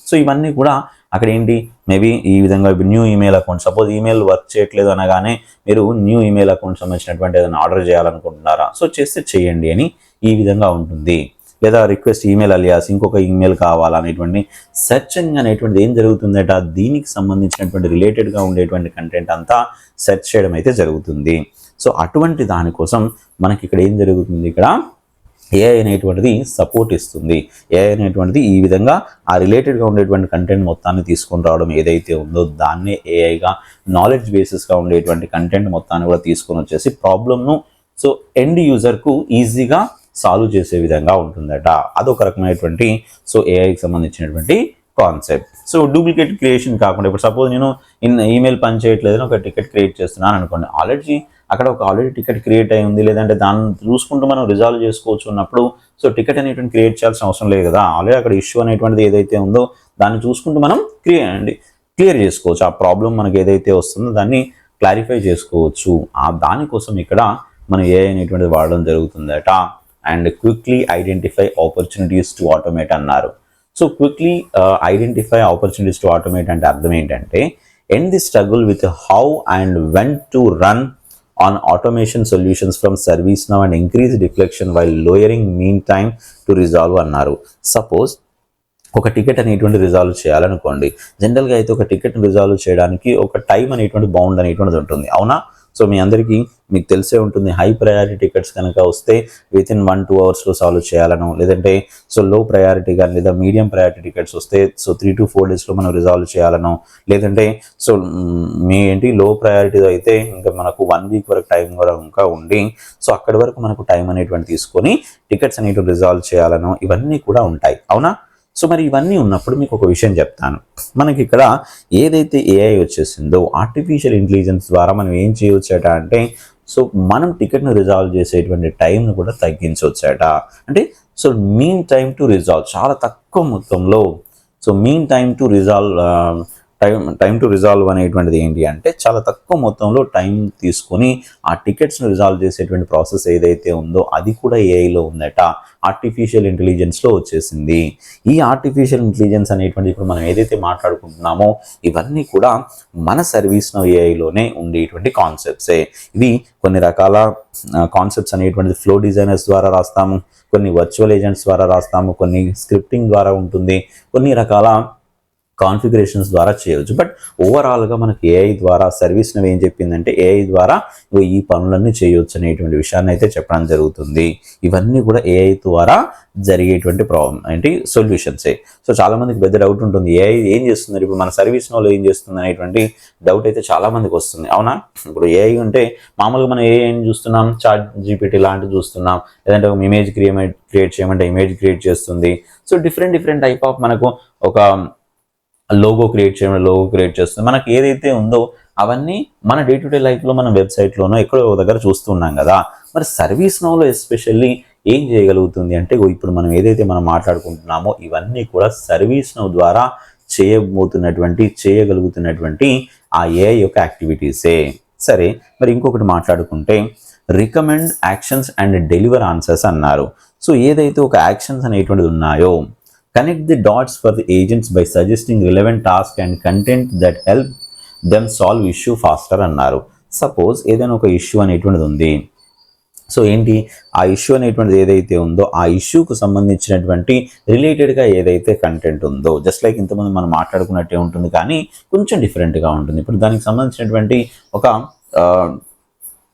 సో ఇవన్నీ కూడా అక్కడ ఏంటి, మేబీ ఈ విధంగా ఇప్పుడు new email account, suppose email work చేయట్లేదు అనగానే మీరు న్యూ ఈమెయిల్ అకౌంట్ సంబంధించినటువంటి ఏదైనా ఆర్డర్ చేయాలనుకుంటున్నారా, సో చేస్తే చేయండి అని ఈ విధంగా ఉంటుంది. లేదా రిక్వెస్ట్ ఈమెయిల్ అలియాస్, ఇంకొక ఈమెయిల్ కావాలనేటువంటి సెర్చింగ్ అనేటువంటిది ఏం జరుగుతుందట, దీనికి సంబంధించినటువంటి రిలేటెడ్గా ఉండేటువంటి కంటెంట్ అంతా సెర్చ్ చేయడం అయితే జరుగుతుంది. సో అటువంటి దానికోసం మనకి ఇక్కడ ఏం జరుగుతుంది, ఇక్కడ ఏఐ అనేటువంటిది సపోర్ట్ ఇస్తుంది. ఏఐ అనేటువంటిది ఈ విధంగా ఆ రిలేటెడ్గా ఉండేటువంటి కంటెంట్ మొత్తాన్ని తీసుకొని రావడం ఏదైతే ఉందో దాన్నే ఏఐగా నాలెడ్జ్ బేసిస్గా ఉండేటువంటి కంటెంట్ మొత్తాన్ని కూడా తీసుకొని వచ్చేసి ప్రాబ్లమ్ను సో ఎండ్ యూజర్కు ఈజీగా సాల్వ్ చేసే విధంగా ఉంటుందట. అదొక రకమైనటువంటి సో ఏఐకి సంబంధించినటువంటి కాన్సెప్ట్. సో డూప్లికేట్ క్రియేషన్ కాకుండా ఇప్పుడు సపోజ్ నేను ఈమెయిల్ పని చేయట్లేదని ఒక టికెట్ క్రియేట్ చేస్తున్నాను అనుకోండి, ఆల్రెడీ టికెట్ క్రియేట్ అయి ఉంది, లేదంటే దాన్ని చూసుకుంటూ మనం రిజాల్వ్ చేసుకోవచ్చు ఉన్నప్పుడు సో టికెట్ అనేటువంటి క్రియేట్ చేయాల్సిన అవసరం లేదు కదా. ఆల్రెడీ అక్కడ ఇష్యూ అనేటువంటిది ఏదైతే ఉందో దాన్ని చూసుకుంటూ మనం క్లియర్ చేసుకోవచ్చు. ఆ ప్రాబ్లం మనకి ఏదైతే వస్తుందో దాన్ని క్లారిఫై చేసుకోవచ్చు. దానికోసం ఇక్కడ మనం ఏఐ అనేటువంటిది వాడడం జరుగుతుందట. And quickly identify opportunities to automate అన్నారు. So quickly identify opportunities to automate అంటే అర్థం ఏంటంటే end the struggle with how and when to run on automation solutions from ServiceNow and increase deflection while lowering mean time to resolve అన్నారు. Suppose ఒక ticket అనేటువంటి resolve చేయాలనుకోండి, జనరల్గా అయితే ఒక టికెట్ని resolve చేయడానికి ఒక టైం అనేటువంటి బౌండ్ అనేటువంటిది ఉంటుంది, అవునా. సో మీ అందరికీ మీకు తెలిసే ఉంటుంది, హై ప్రయారిటీ టికెట్స్ కనుక వస్తే వితిన్ 1-2 అవర్స్లో సాల్వ్ చేయాలను, లేదంటే సో లో ప్రయారిటీ కానీ లేదా మీడియం ప్రయారిటీ టికెట్స్ వస్తే సో 3-4 డేస్లో మనం రిజాల్వ్ చేయాలను, లేదంటే సో లో ప్రయారిటీ అయితే ఇంకా మనకు 1 వీక్ వరకు టైం కూడా ఇంకా ఉండి సో అక్కడి వరకు మనకు టైం అనేటువంటి తీసుకొని టికెట్స్ అనేటువంటి రిజాల్వ్ చేయాలను, ఇవన్నీ కూడా ఉంటాయి, అవునా. సో మరి ఇవన్నీ ఉన్నప్పుడు మీకు ఒక విషయం చెప్తాను. మనకి ఇక్కడ ఏదైతే ఏఐ వచ్చేసిందో ఆర్టిఫిషియల్ ఇంటెలిజెన్స్ ద్వారా మనం ఏం చేయవచ్చట అంటే సో మనం టికెట్ను రిజాల్వ్ చేసేటువంటి టైంను కూడా తగ్గించవచ్చట. అంటే so mean time to resolve చాలా తక్కువ మొత్తంలో, so mean time to resolve అనేటువంటిది ఏంటి అంటే చాలా తక్కువ మొత్తంలో టైం తీసుకొని ఆ టికెట్స్ను రిజాల్వ్ చేసేటువంటి ప్రాసెస్ ఏదైతే ఉందో అది కూడా ఏఐలో ఉందట, ఆర్టిఫిషియల్ ఇంటెలిజెన్స్లో వచ్చేసింది. ఈ ఆర్టిఫిషియల్ ఇంటెలిజెన్స్ అనేటువంటి ఇప్పుడు మనం ఏదైతే మాట్లాడుకుంటున్నామో ఇవన్నీ కూడా మన ServiceNow ఏఐలోనే ఉండేటువంటి కాన్సెప్ట్సే. ఇవి కొన్ని రకాల కాన్సెప్ట్స్ అనేటువంటిది ఫ్లో డిజైనర్స్ ద్వారా రాస్తాము, కొన్ని వర్చువల్ ఏజెంట్స్ ద్వారా రాస్తాము, కొన్ని స్క్రిప్టింగ్ ద్వారా ఉంటుంది, కొన్ని రకాల కాన్ఫిగరేషన్స్ ద్వారా చేయవచ్చు. బట్ ఓవరాల్గా మనకి ఏఐ ద్వారా ServiceNow ఏం చెప్పిందంటే ఏఐ ద్వారా ఈ పనులన్నీ చేయవచ్చు అనేటువంటి విషయాన్ని అయితే చెప్పడం జరుగుతుంది. ఇవన్నీ కూడా ఏఐ ద్వారా జరిగేటువంటి సొల్యూషన్సే. సో చాలామందికి పెద్ద డౌట్ ఉంటుంది, ఏఐ ఏం చేస్తున్నారు ఇప్పుడు మన ServiceNowలో ఏం చేస్తుంది అనేటువంటి డౌట్ అయితే చాలామందికి వస్తుంది, అవునా. ఇప్పుడు ఏఐ అంటే మామూలుగా మనం ఏం చూస్తున్నాం, ChatGPT లాంటివి చూస్తున్నాం, లేదంటే ఒక ఇమేజ్ క్రియేట్ చేయమంటే ఇమేజ్ క్రియేట్ చేస్తుంది. సో డిఫరెంట్ టైప్ ఆఫ్ మనకు ఒక లోగో క్రియేట్ చేస్తుంది. మనకి ఏదైతే ఉందో అవన్నీ మన డే టు డే లైఫ్లో మన వెబ్సైట్లోనో ఎక్కడో దగ్గర చూస్తున్నాం కదా. మరి ServiceNowలో ఎస్పెషల్లీ ఏం చేయగలుగుతుంది అంటే ఇప్పుడు మనం ఏదైతే మనం మాట్లాడుకుంటున్నామో ఇవన్నీ కూడా ServiceNow ద్వారా చేయగలుగుతున్నటువంటి ఆ ఏఐ యొక్క యాక్టివిటీసే. సరే, మరి ఇంకొకటి మాట్లాడుకుంటే recommend actions and deliver answers అన్నారు. సో ఏదైతే ఒక యాక్షన్స్ అనేటువంటిది ఉన్నాయో connect the dots for the agents by suggesting relevant tasks and content that help them solve issue faster అన్నారు. సపోజ్ ఏదైనా ఒక ఇష్యూ అనేటువంటిది ఉంది, సో ఏంటి ఆ ఇష్యూ అనేటువంటిది ఏదైతే ఉందో ఆ ఇష్యూకు సంబంధించినటువంటి రిలేటెడ్గా ఏదైతే కంటెంట్ ఉందో జస్ట్ లైక్ ఇంతకుముందు మనం మాట్లాడుకున్నట్టే ఉంటుంది కానీ కొంచెం డిఫరెంట్గా ఉంటుంది. ఇప్పుడు దానికి సంబంధించినటువంటి ఒక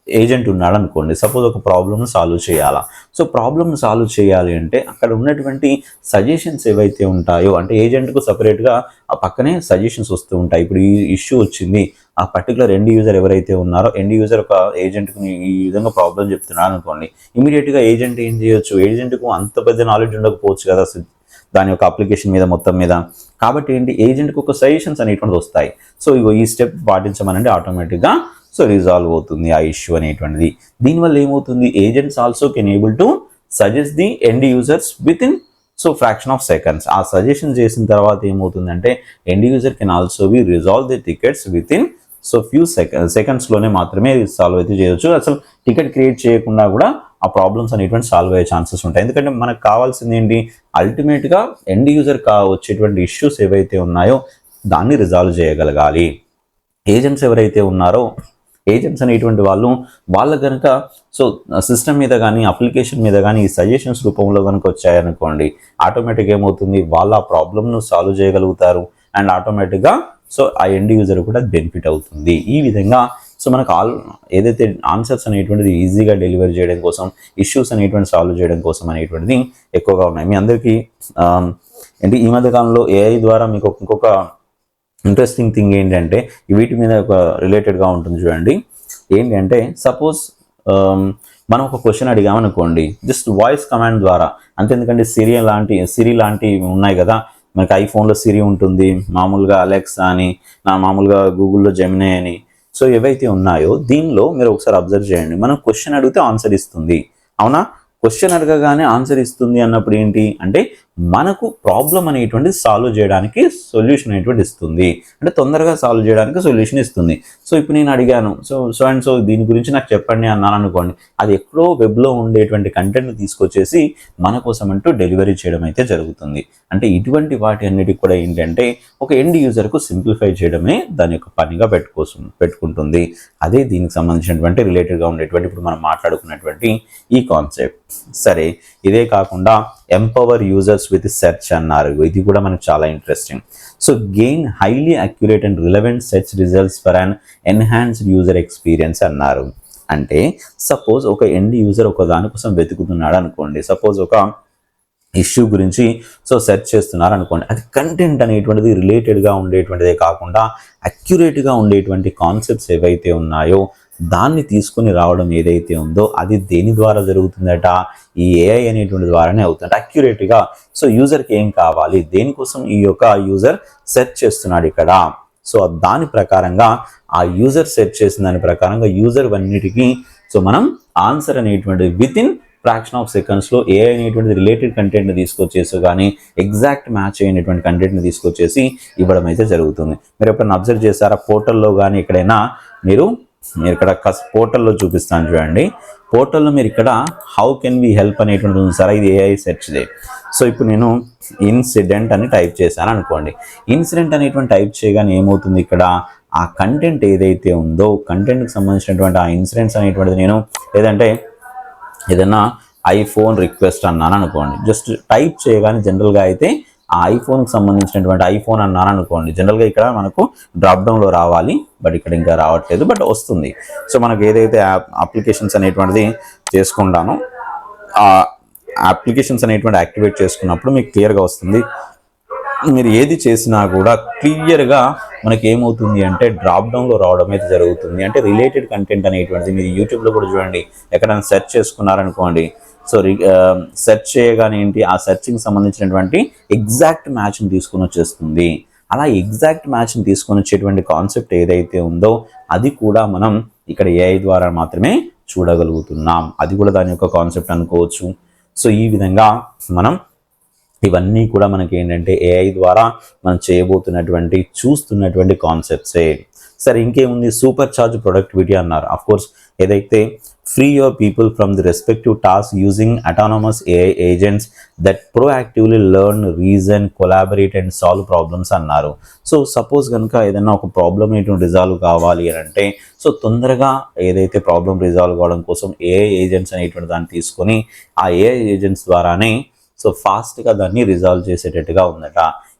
ఏజెంట్ ఉన్నాడు అనుకోండి, సపోజ్ ఒక ప్రాబ్లమ్ను సాల్వ్ చేయాలా. సో ప్రాబ్లమ్ను సాల్వ్ చేయాలి అంటే అక్కడ ఉన్నటువంటి సజెషన్స్ ఏవైతే ఉంటాయో అంటే ఏజెంట్కు సపరేట్గా ఆ పక్కనే సజెషన్స్ వస్తూ ఉంటాయి. ఇప్పుడు ఈ ఇష్యూ వచ్చింది, ఆ పర్టికులర్ ఎండ్ యూజర్ ఎవరైతే ఉన్నారో ఎండ్ యూజర్ ఒక ఏజెంట్కు ఈ విధంగా ప్రాబ్లం చెప్తున్నాడు అనుకోండి, ఇమీడియట్గా ఏజెంట్ ఏం చేయొచ్చు, ఏజెంట్కు అంత పెద్ద నాలెడ్జ్ ఉండకపోవచ్చు కదా దాని యొక్క అప్లికేషన్ మీద మొత్తం మీద. కాబట్టి ఏంటి ఏజెంట్కి ఒక సజెషన్స్ అనేటువంటిది వస్తాయి. సో ఇగో ఈ స్టెప్ పాటించమనంటే ఆటోమేటిక్గా సో రిజాల్వ్ అవుతుంది ఆ ఇష్యూ అనేటువంటిది. దీనివల్ల ఏమవుతుంది, agents also can able to suggest the end users within so fraction of seconds. ఆ సజెషన్ చేసిన తర్వాత ఏమవుతుందంటే end user can also be resolve the tickets within so few సెకండ్స్లోనే మాత్రమే సాల్వ్ అయితే చేయొచ్చు. అసలు టికెట్ క్రియేట్ చేయకుండా కూడా ఆ ప్రాబ్లమ్స్ అనేటువంటి సాల్వ్ అయ్యే ఛాన్సెస్ ఉంటాయి. ఎందుకంటే మనకు కావాల్సింది ఏంటి, అల్టిమేట్గా ఎండ్ యూజర్ వచ్చేటువంటి ఇష్యూస్ ఏవైతే ఉన్నాయో దాన్ని రిజాల్వ్ చేయగలగాలి. ఏజెంట్స్ ఎవరైతే ఉన్నారో ఏజెంట్స్ అనేటువంటి వాళ్ళ కనుక సో సిస్టమ్ మీద కానీ అప్లికేషన్ మీద కానీ ఈ సజెషన్స్ రూపంలో కనుక వచ్చాయనుకోండి, ఆటోమేటిక్గా ఏమవుతుంది, వాళ్ళ ఆ ప్రాబ్లమ్ను సాల్వ్ చేయగలుగుతారు అండ్ ఆటోమేటిక్గా సో ఆ ఎండ్ యూజర్ కూడా బెనిఫిట్ అవుతుంది. ఈ విధంగా సో మనకు ఏదైతే ఆన్సర్స్ అనేటువంటిది ఈజీగా డెలివరీ చేయడం కోసం, ఇష్యూస్ అనేటువంటి సాల్వ్ చేయడం కోసం అనేటువంటిది ఎక్కువగా ఉన్నాయి. మీ అందరికీ ఏంటి ఈ మధ్యకాలంలో ఏఐ ద్వారా మీకు ఇంకొక ఇంట్రెస్టింగ్ థింగ్ ఏంటంటే వీటి మీద ఒక రిలేటెడ్గా ఉంటుంది చూడండి. ఏంటంటే సపోజ్ మనం ఒక క్వశ్చన్ అడిగామనుకోండి, జస్ట్ వాయిస్ కమాండ్ ద్వారా అంతే. ఎందుకంటే సిరి లాంటివి ఉన్నాయి కదా, మనకి ఐఫోన్లో సిరి ఉంటుంది, మామూలుగా అలెక్సా అని, మామూలుగా గూగుల్లో జెమినీ అని. సో ఏవైతే ఉన్నాయో దీనిలో మీరు ఒకసారి అబ్జర్వ్ చేయండి. మనం క్వశ్చన్ అడిగితే ఆన్సర్ ఇస్తుంది, అవునా? క్వశ్చన్ అడగగానే ఆన్సర్ ఇస్తుంది అన్నప్పుడు ఏంటి అంటే మనకు ప్రాబ్లం అనేటువంటి సాల్వ్ చేయడానికి సొల్యూషన్ అనేటువంటి ఇస్తుంది, అంటే తొందరగా సాల్వ్ చేయడానికి సొల్యూషన్ ఇస్తుంది. సో ఇప్పుడు నేను అడిగాను సో దీని గురించి నాకు చెప్పండి అన్నాను అనుకోండి, అది ఎక్కడో వెబ్లో ఉండేటువంటి కంటెంట్ తీసుకొచ్చేసి మన కోసం అంటూ డెలివరీ చేయడం అయితే జరుగుతుంది. అంటే ఇటువంటి వాటి అన్నిటికి కూడా ఏంటంటే ఒక ఎండ్ యూజర్కు సింప్లిఫై చేయడమే దాని యొక్క పనిగా పెట్టుకుంటుంది. అదే దీనికి సంబంధించినటువంటి రిలేటెడ్గా ఉండేటువంటి ఇప్పుడు మనం మాట్లాడుకున్నటువంటి ఈ కాన్సెప్ట్. సరే, ఇదే కాకుండా ఎంపవర్ యూజర్స్ విత్ సెర్చ్ అన్నారు. ఇది కూడా మనకు చాలా interesting. So gain highly accurate and relevant search results for an enhanced user experience అన్నారు. అంటే సపోజ్ ఒక ఎండ్ యూజర్ ఒక దానికోసం వెతుకుతున్నాడు అనుకోండి, సపోజ్ ఒక ఇష్యూ గురించి సో సెర్చ్ చేస్తున్నారు అనుకోండి, అది కంటెంట్ అనేటువంటిది రిలేటెడ్గా ఉండేటువంటిదే కాకుండా అక్యురేట్గా ఉండేటువంటి కాన్సెప్ట్స్ ఏవైతే ఉన్నాయో దాన్ని తీసుకుని రావడం ఏదైతే ఉందో అది దేని ద్వారా జరుగుతుందట, ఈ ఏఐ అనేటువంటి ద్వారానే అవుతుంది అక్యురేట్గా. సో యూజర్కి ఏం కావాలి, దేనికోసం ఈ యొక్క యూజర్ సెర్చ్ చేస్తున్నాడు ఇక్కడ, సో దాని ప్రకారంగా ఆ యూజర్ సెర్చ్ చేసిన దాని ప్రకారంగా యూజర్ అన్నిటికీ సో మనం ఆన్సర్ అనేటువంటి విత్ ఇన్ ఫ్రాక్షన్ ఆఫ్ సెకండ్స్లో ఏఐ అనేటువంటి రిలేటెడ్ కంటెంట్ని తీసుకొచ్చేసి కానీ ఎగ్జాక్ట్ మ్యాచ్ అయినటువంటి కంటెంట్ని తీసుకొచ్చేసి ఇవ్వడం అయితే జరుగుతుంది. మీరు ఎప్పుడైనా అబ్జర్వ్ చేశారా, పోర్టల్లో కానీ ఎక్కడైనా మీరు ఇక్కడ పోర్టల్లో చూపిస్తాను చూడండి. పోర్టల్లో మీరు ఇక్కడ హౌ కెన్ వి హెల్ప్ అనేటువంటి ఉంది సార్, ఇది ఏఐ సెర్చ్దే. సో ఇప్పుడు నేను ఇన్సిడెంట్ అని టైప్ చేశాను అనుకోండి, ఇన్సిడెంట్ అనేటువంటి టైప్ చేయగానే ఏమవుతుంది, ఇక్కడ ఆ కంటెంట్ ఏదైతే ఉందో కంటెంట్కి సంబంధించినటువంటి ఆ ఇన్సిడెంట్స్ అనేటువంటిది నేను లేదంటే ఏదైనా ఐఫోన్ రిక్వెస్ట్ అన్నాను అనుకోండి, జస్ట్ టైప్ చేయగానే జనరల్గా అయితే ఆ ఐఫోన్కి సంబంధించినటువంటి ఐఫోన్ అన్నాను అనుకోండి, జనరల్గా ఇక్కడ మనకు డ్రాప్ డౌన్లో రావాలి, బట్ ఇక్కడ ఇంకా రావట్లేదు, బట్ వస్తుంది. సో మనకు ఏదైతే అప్లికేషన్స్ అనేటువంటిది చేసుకుంటానో ఆ అప్లికేషన్స్ అనేటువంటి యాక్టివేట్ చేసుకున్నప్పుడు మీకు క్లియర్గా వస్తుంది. మీరు ఏది చేసినా కూడా క్లియర్గా మనకి ఏమవుతుంది అంటే డ్రాప్ డౌన్లో రావడం అయితే జరుగుతుంది. అంటే రిలేటెడ్ కంటెంట్ అనేటువంటిది మీరు యూట్యూబ్లో కూడా చూడండి, ఎక్కడైనా సెర్చ్ చేసుకున్నారనుకోండి, సో సెర్చ్ చేయగానే ఏంటి ఆ సెర్చింగ్కి సంబంధించినటువంటి ఎగ్జాక్ట్ మ్యాచ్ని తీసుకొని వచ్చేస్తుంది. అలా ఎగ్జాక్ట్ మ్యాచ్ని తీసుకొని వచ్చేటువంటి కాన్సెప్ట్ ఏదైతే ఉందో అది కూడా మనం ఇక్కడ ఏఐ ద్వారా మాత్రమే చూడగలుగుతున్నాం. అది కూడా దాని యొక్క కాన్సెప్ట్ అనుకోవచ్చు. సో ఈ విధంగా మనం ఇవన్నీ కూడా మనకి ఏంటంటే ఏఐ ద్వారా మనం చేయబోతున్నటువంటి చూస్తున్నటువంటి కాన్సెప్ట్సే. సరే, ఇంకేముంది, సూపర్ చార్జ్ ప్రొడక్టివిటీ అన్నారు. అఫ్ కోర్స్ ఏదైతే free your people from the respective task using autonomous AI agents that proactively learn, reason, collaborate and solve problems అన్నారు. సో సపోజ్ కనుక ఏదైనా ఒక ప్రాబ్లమ్ అనేటువంటి రిజాల్వ్ కావాలి అని అంటే సో తొందరగా ఏదైతే ప్రాబ్లం రిజాల్వ్ కావడం కోసం ఏఐ ఏజెంట్స్ అనేటువంటి దాన్ని తీసుకొని ఆ ఏఐ ఏజెంట్స్ ద్వారానే సో ఫాస్ట్గా దాన్ని రిజాల్వ్ చేసేటట్టుగా ఉందట.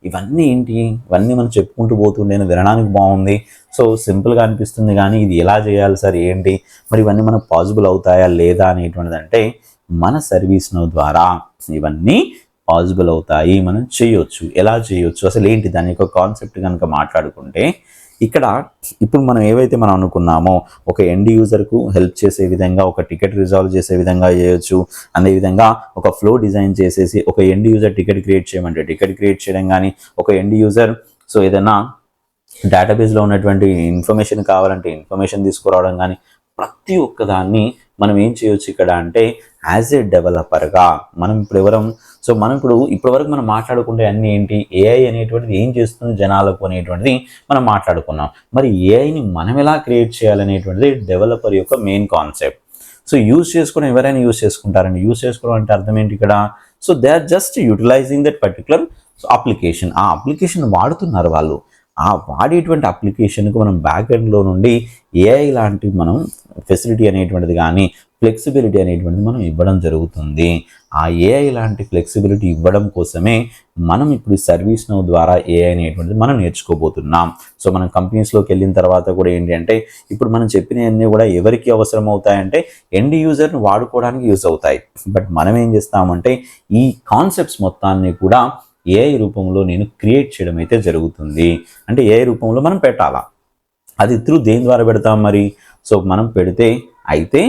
ఇవన్నీ ఏంటి, ఇవన్నీ మనం చెప్పుకుంటూ పోతుండేనా వినడానికి బాగుంది, సో సింపుల్గా అనిపిస్తుంది, కానీ ఇది ఎలా చేయాలి సార్ ఏంటి, మరి ఇవన్నీ మనకు పాసిబుల్ అవుతాయా లేదా అనేటువంటిది అంటే మన సర్వీస్ నౌ ద్వారా ఇవన్నీ పాసిబుల్ అవుతాయి, మనం చేయొచ్చు. ఎలా చేయొచ్చు, అసలు ఏంటి దాని యొక్క కాన్సెప్ట్ కనుక మాట్లాడుకుంటే ఇక్కడ ఇప్పుడు మనం ఏవైతే మనం అనుకున్నామో ఒక ఎండ్ యూజర్కు హెల్ప్ చేసే విధంగా ఒక టికెట్ రిజాల్వ్ చేసే విధంగా చేయొచ్చు, అదేవిధంగా ఒక ఫ్లో డిజైన్ చేసేసి ఒక ఎండ్ యూజర్ టికెట్ క్రియేట్ చేయమంటే టికెట్ క్రియేట్ చేయడం, కానీ ఒక ఎండ్ యూజర్ సో ఏదైనా డేటాబేస్లో ఉన్నటువంటి ఇన్ఫర్మేషన్ కావాలంటే ఇన్ఫర్మేషన్ తీసుకురావడం, కానీ ప్రతి ఒక్కదాన్ని మనం ఏం చేయొచ్చు ఇక్కడ అంటే యాజ్ ఏ డెవలపర్గా మనం ఇప్పుడు సో మనం ఇప్పటివరకు మనం మాట్లాడుకుంటే అన్నీ ఏంటి, ఏఐ అనేటువంటిది ఏం చేస్తుంది జనాలకు అనేటువంటిది మనం మాట్లాడుకున్నాం. మరి ఏఐని మనం ఎలా క్రియేట్ చేయాలనేటువంటిది డెవలపర్ యొక్క మెయిన్ కాన్సెప్ట్. సో యూజ్ చేసుకోవడం ఎవరైనా యూజ్ చేసుకుంటారండి. యూజ్ చేసుకోవడం అంటే అర్థం ఏంటి ఇక్కడ, so they are just utilising that particular application. ఆ అప్లికేషన్ వాడుతున్నారు వాళ్ళు. ఆ వాడేటువంటి అప్లికేషన్కు మనం బ్యాక్ ఎండ్లో నుండి ఏఐ లాంటి మనం ఫెసిలిటీ అనేటువంటిది కానీ ఫ్లెక్సిబిలిటీ అనేటువంటిది మనం ఇవ్వడం జరుగుతుంది. ఆ ఏఐ లాంటి ఫ్లెక్సిబిలిటీ ఇవ్వడం కోసమే మనం ఇప్పుడు సర్వీస్ నౌ ద్వారా ఏఐ అనేటువంటిది మనం నేర్చుకోబోతున్నాం. సో మనం కంపెనీస్లోకి వెళ్ళిన తర్వాత కూడా ఏంటి అంటే ఇప్పుడు మనం చెప్పినవన్నీ కూడా ఎవరికి అవసరం అవుతాయంటే ఎండ్ యూజర్ని వాడుకోవడానికి యూజ్ అవుతాయి. బట్ మనం ఏం చేస్తామంటే ఈ కాన్సెప్ట్స్ మొత్తాన్ని కూడా ఏఐ రూపంలో నేను క్రియేట్ చేయడం అయితే జరుగుతుంది. అంటే ఏఐ రూపంలో మనం పెట్టాలా, అది దేని ద్వారా పెడతాం మరి, సో మనం పెడితే అయితే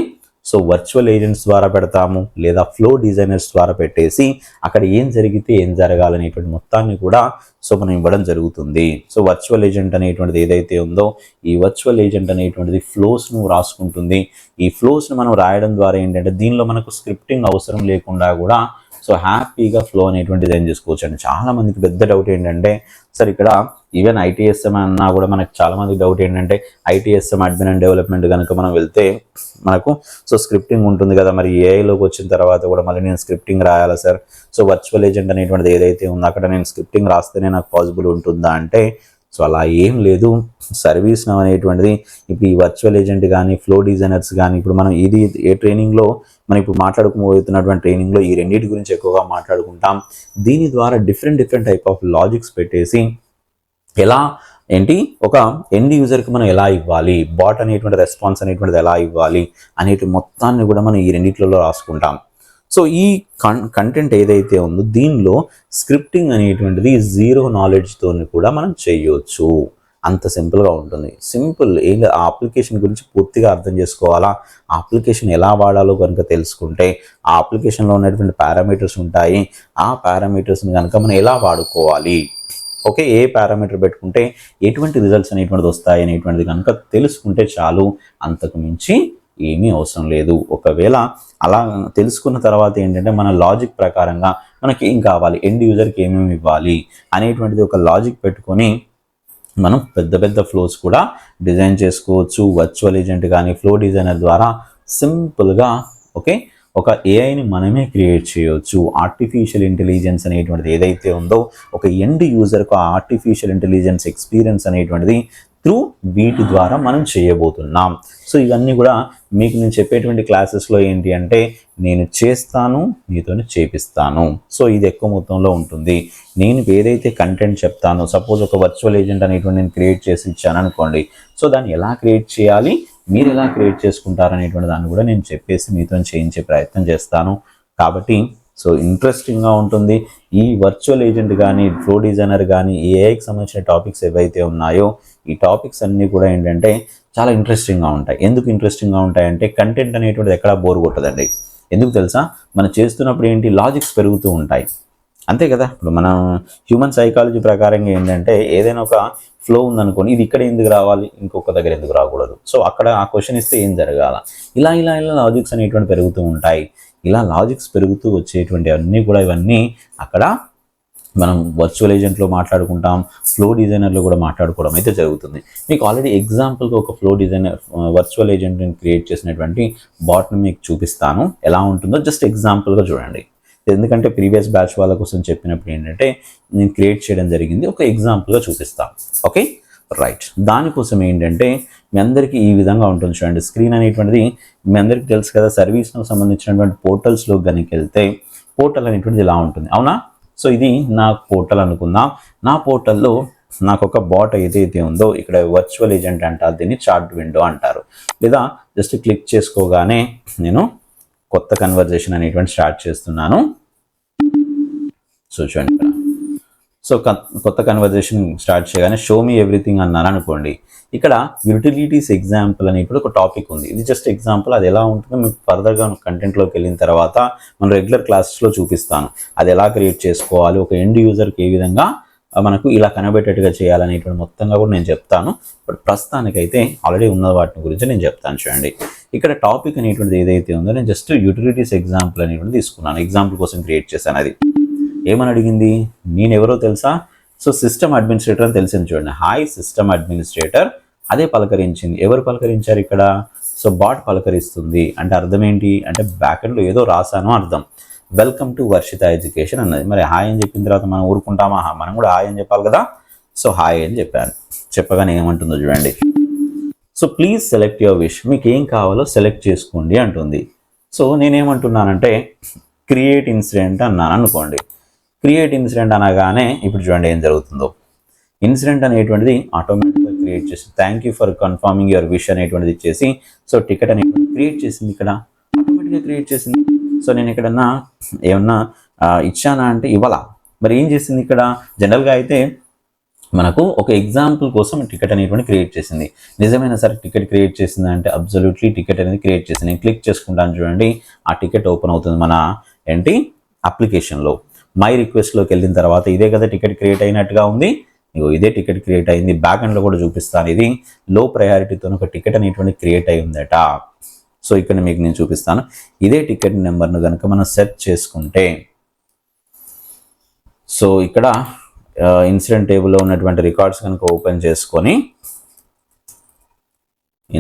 సో వర్చువల్ ఏజెంట్స్ ద్వారా పెడతాము, లేదా ఫ్లో డిజైనర్స్ ద్వారా పెట్టేసి అక్కడ ఏం జరిగితే ఏం జరగాలనేటువంటి మొత్తాన్ని కూడా సో మనం ఇవ్వడం జరుగుతుంది. సో వర్చువల్ ఏజెంట్ అనేటువంటిది ఏదైతే ఉందో ఈ వర్చువల్ ఏజెంట్ అనేటువంటిది ఫ్లోస్ను రాసుకుంటుంది. ఈ ఫ్లోస్ను మనం రాయడం ద్వారా ఏంటంటే దీనిలో మనకు స్క్రిప్టింగ్ అవసరం లేకుండా కూడా సో హ్యాపీగా ఫ్లో అనేటువంటి డిజైన్ చేసుకోవచ్చు అండి. చాలామందికి పెద్ద డౌట్ ఏంటంటే సార్ ఇక్కడ ఈవెన్ ఐటీఎస్ఎం అన్నా కూడా మనకు చాలామందికి డౌట్ ఏంటంటే ఐటీఎస్ఎం అడ్మిన్ అండ్ డెవలప్మెంట్ కనుక మనం వెళ్తే మనకు సో స్క్రిప్టింగ్ ఉంటుంది కదా, మరి ఏఐలోకి వచ్చిన తర్వాత కూడా మళ్ళీ నేను స్క్రిప్టింగ్ రాయాలా సార్, సో వర్చువల్ ఏజెంట్ అనేటువంటిది ఏదైతే ఉందో అక్కడ నేను స్క్రిప్టింగ్ రాస్తేనే నాకు పాసిబుల్ ఉంటుందా అంటే సో అలా ఏం లేదు. సర్వీస్ నౌ అనేటువంటిది ఇప్పుడు ఈ వర్చువల్ ఏజెంట్ కానీ ఫ్లో డిజైనర్స్ కానీ ఇప్పుడు మనం ఇది ఏ ట్రైనింగ్లో మనం ఇప్పుడు మాట్లాడుకోబోతున్నటువంటి ట్రైనింగ్లో ఈ రెండింటి గురించి ఎక్కువగా మాట్లాడుకుంటాం. దీని ద్వారా డిఫరెంట్ టైప్ ఆఫ్ లాజిక్స్ పెట్టేసి ఎలా ఏంటి ఒక ఎండ్ యూజర్కి మనం ఎలా ఇవ్వాలి, బాట్ అనేటువంటి రెస్పాన్స్ అనేటువంటిది ఎలా ఇవ్వాలి అనేటి మొత్తాన్ని కూడా మనం ఈ రెండిట్లలో రాసుకుంటాం. సో ఈ కంటెంట్ ఏదైతే ఉందో దీనిలో స్క్రిప్టింగ్ అనేటువంటిది జీరో నాలెడ్జ్తో కూడా మనం చేయొచ్చు. అంత సింపుల్గా ఉంటుంది. సింపుల్ ఏం ఆ అప్లికేషన్ గురించి పూర్తిగా అర్థం చేసుకోవాలా, ఆ అప్లికేషన్ ఎలా వాడాలో కనుక తెలుసుకుంటే ఆ అప్లికేషన్లో ఉన్నటువంటి పారామీటర్స్ ఉంటాయి, ఆ పారామీటర్స్ని కనుక మనం ఎలా వాడుకోవాలి, ఓకే ఏ పారామీటర్ పెట్టుకుంటే ఎటువంటి రిజల్ట్స్ అనేటువంటిది వస్తాయి అనేటువంటిది కనుక తెలుసుకుంటే చాలు. అంతకు మించి ఏమీ అవసరం లేదు. ఒకవేళ అలా తెలుసుకున్న తర్వాత ఏంటంటే మన లాజిక్ ప్రకారంగా మనకి ఏం కావాలి, ఎండ్ యూజర్కి ఏమేమి ఇవ్వాలి అనేటువంటిది ఒక లాజిక్ పెట్టుకొని మనం పెద్ద ఫ్లోస్ కూడా డిజైన్ చేసుకోవచ్చు. వర్చువల్ ఏజెంట్ కానీ ఫ్లో డిజైనర్ ద్వారా సింపుల్గా ఓకే ఒక ఏఐని మనమే క్రియేట్ చేయవచ్చు. ఆర్టిఫిషియల్ ఇంటెలిజెన్స్ అనేటువంటిది ఏదైతే ఉందో ఒక ఎండ్ యూజర్కు ఆ ఆర్టిఫిషియల్ ఇంటెలిజెన్స్ ఎక్స్పీరియన్స్ అనేటువంటిది త్రూ వీటి ద్వారా మనం చేయబోతున్నాం. సో ఇవన్నీ కూడా మీకు నేను చెప్పేటువంటి క్లాసెస్లో ఏంటి అంటే నేను చేస్తాను, మీతోనే చేపిస్తాను. సో ఇది ఎక్కువ మొత్తంలో ఉంటుంది. నేను ఏదైతే కంటెంట్ చెప్తానో సపోజ్ ఒక వర్చువల్ ఏజెంట్ అనేటువంటి నేను క్రియేట్ చేసి ఇచ్చాను అనుకోండి, సో దాన్ని ఎలా క్రియేట్ చేయాలి, మీరు ఎలా క్రియేట్ చేసుకుంటారు అనేటువంటి దాన్ని కూడా నేను చెప్పేసి మీతో చేయించే ప్రయత్నం చేస్తాను. కాబట్టి సో ఇంట్రెస్టింగ్గా ఉంటుంది. ఈ వర్చువల్ ఏజెంట్ కానీ ఫ్లో డిజైనర్ కానీ ఏఐకి సంబంధించిన టాపిక్స్ ఏవైతే ఉన్నాయో ఈ టాపిక్స్ అన్నీ కూడా ఏంటంటే చాలా ఇంట్రెస్టింగ్గా ఉంటాయి. ఎందుకు ఇంట్రెస్టింగ్గా ఉంటాయంటే కంటెంట్ అనేటువంటిది ఎక్కడా బోర్ కొట్టదండి. ఎందుకు తెలుసా, మనం చేస్తున్నప్పుడు ఏంటి లాజిక్స్ పెరుగుతూ ఉంటాయి, అంతే కదా. ఇప్పుడు మనం హ్యూమన్ సైకాలజీ ప్రకారంగా ఏంటంటే ఏదైనా ఒక ఫ్లో ఉందనుకోని ఇది ఇక్కడ ఎందుకు రావాలి, ఇంకొక దగ్గర ఎందుకు రాకూడదు, సో అక్కడ ఆ క్వశ్చన్ ఇస్తే ఏం జరగాల, ఇలా లాజిక్స్ అనేటువంటి పెరుగుతూ ఉంటాయి. ఇలా లాజిక్స్ పెరుగుతూ వచ్చేటువంటి అన్నీ కూడా ఇవన్నీ అక్కడ మనం వర్చువల్ ఏజెంట్లో మాట్లాడుకుంటాం, ఫ్లో డిజైనర్లో కూడా మాట్లాడుకోవడం అయితే జరుగుతుంది. మీకు ఆల్రెడీ ఎగ్జాంపుల్గా ఒక ఫ్లో డిజైనర్ వర్చువల్ ఏజెంట్ని క్రియేట్ చేసినటువంటి బాట్ని మీకు చూపిస్తాను, ఎలా ఉంటుందో జస్ట్ ఎగ్జాంపుల్గా చూడండి. ఎందుకంటే ప్రీవియస్ బ్యాచ్ వాళ్ళ కోసం చెప్పినప్పుడు ఏంటంటే నేను క్రియేట్ చేయడం జరిగింది, ఒక ఎగ్జాంపుల్గా చూపిస్తాను. Okay right. దానికోసం ఏంటంటే మీ అందరికీ ఈ విధంగా ఉంటుంది చూడండి. స్క్రీన్ అనేటువంటిది మీ అందరికీ తెలుసు కదా, సర్వీస్కి సంబంధించినటువంటి పోర్టల్స్లో కనుక వెళ్తే పోర్టల్ అనేటువంటిది ఇలా ఉంటుంది, అవునా. సో ఇది నా పోర్టల్ అనుకుందాం. నా పోర్టల్లో నాకు ఒక బాట్ ఏదైతే ఉందో ఇక్కడ వర్చువల్ ఏజెంట్ అంటారు, దీన్ని చాట్ విండో అంటారు. లేదా జస్ట్ క్లిక్ చేసుకోగానే నేను కొత్త కన్వర్జేషన్ అనేటువంటి స్టార్ట్ చేస్తున్నాను. సో చూడండి ఇక్కడ, సో కొత్త కన్వర్జేషన్ స్టార్ట్ చేయగానే షో మీ ఎవ్రీథింగ్ అన్నాను అనుకోండి. ఇక్కడ యూటిలిటీస్ ఎగ్జాంపుల్ అనేటువంటి ఒక టాపిక్ ఉంది. ఇది జస్ట్ ఎగ్జాంపుల్, అది ఎలా ఉంటుందో మీకు ఫర్దర్గా కంటెంట్లోకి వెళ్ళిన తర్వాత మనం రెగ్యులర్ క్లాసెస్లో చూపిస్తాను. అది ఎలా క్రియేట్ చేసుకోవాలి, ఒక ఎండ్ యూజర్కి ఏ విధంగా మనకు ఇలా కనబెట్టేట్టుగా చేయాలనేటువంటి మొత్తంగా కూడా నేను చెప్తాను. బట్ ప్రస్తుతానికైతే ఆల్రెడీ ఉన్న వాటి గురించి నేను చెప్తాను. చూడండి ఇక్కడ టాపిక్ అనేటువంటిది ఏదైతే ఉందో నేను జస్ట్ యూటిలిటీస్ ఎగ్జాంపుల్ అనేటువంటి తీసుకున్నాను, ఎగ్జాంపుల్ కోసం క్రియేట్ చేశాను. అది ఏమని అడిగింది, నేనెవరో తెలుసా? సో సిస్టమ్ అడ్మినిస్ట్రేటర్ అని తెలిసింది చూడండి. హాయ్ సిస్టమ్ అడ్మినిస్ట్రేటర్ అదే పలకరించింది. ఎవరు పలకరించారు ఇక్కడ? సో బాట్ పలకరిస్తుంది. అంటే అర్థం ఏంటి అంటే బ్యాకెండ్లో ఏదో రాశాను అర్థం. వెల్కమ్ టు వర్షిత ఎడ్యుకేషన్ అన్నది. మరి హాయ్ అని చెప్పిన తర్వాత మనం ఊరుకుంటామా? మనం కూడా హాయ్ అని చెప్పాలి కదా. సో హాయ్ అని చెప్పాను. చెప్పగానే ఏమంటుందో చూడండి. So please select your wish, మీకు ఏం కావాలో సెలెక్ట్ చేసుకోండి అంటుంది. సో నేనేమంటున్నానంటే క్రియేట్ ఇన్సిడెంట్ అన్నాను అనుకోండి. క్రియేట్ ఇన్సిడెంట్ అనగానే ఇప్పుడు చూడండి ఏం జరుగుతుందో. ఇన్సిడెంట్ అనేటువంటిది ఆటోమేటిక్గా క్రియేట్ చేసి thank you for confirming your wish అనేటువంటిది ఇచ్చేసి సో టికెట్ అనేటువంటి క్రియేట్ చేసింది. ఇక్కడ ఆటోమేటిక్గా క్రియేట్ చేసింది. సో నేను ఎక్కడన్నా ఏమన్నా ఇచ్చానా అంటే ఇవ్వాలా. మరి ఏం చేసింది ఇక్కడ? జనరల్గా అయితే మనకు ఒక ఎగ్జాంపుల్ కోసం టికెట్ అనేటువంటి క్రియేట్ చేసింది. నిజమైన సరే టికెట్ క్రియేట్ చేసింది అంటే అబ్సల్యూట్లీ టికెట్ అనేది క్రియేట్ చేసింది. నేను క్లిక్ చేసుకుంటాను చూడండి, ఆ టికెట్ ఓపెన్ అవుతుంది మన ఏంటి అప్లికేషన్లో. మై రిక్వెస్ట్లోకి వెళ్ళిన తర్వాత ఇదే కదా టికెట్ క్రియేట్ అయినట్టుగా ఉంది. ఇగో ఇదే టికెట్ క్రియేట్ అయింది. బ్యాక్ ఎండ్లో కూడా చూపిస్తాను. ఇది లో ప్రయారిటీతో ఒక టికెట్ అనేటువంటి క్రియేట్ అయి ఉందట. సో ఇక్కడ మీకు నేను చూపిస్తాను. ఇదే టికెట్ నెంబర్ను కనుక మనం సెర్చ్ చేసుకుంటే సో ఇక్కడ ఇన్సిడెంట్ టేబుల్లో ఉన్నటువంటి రికార్డ్స్ కనుక ఓపెన్ చేసుకొని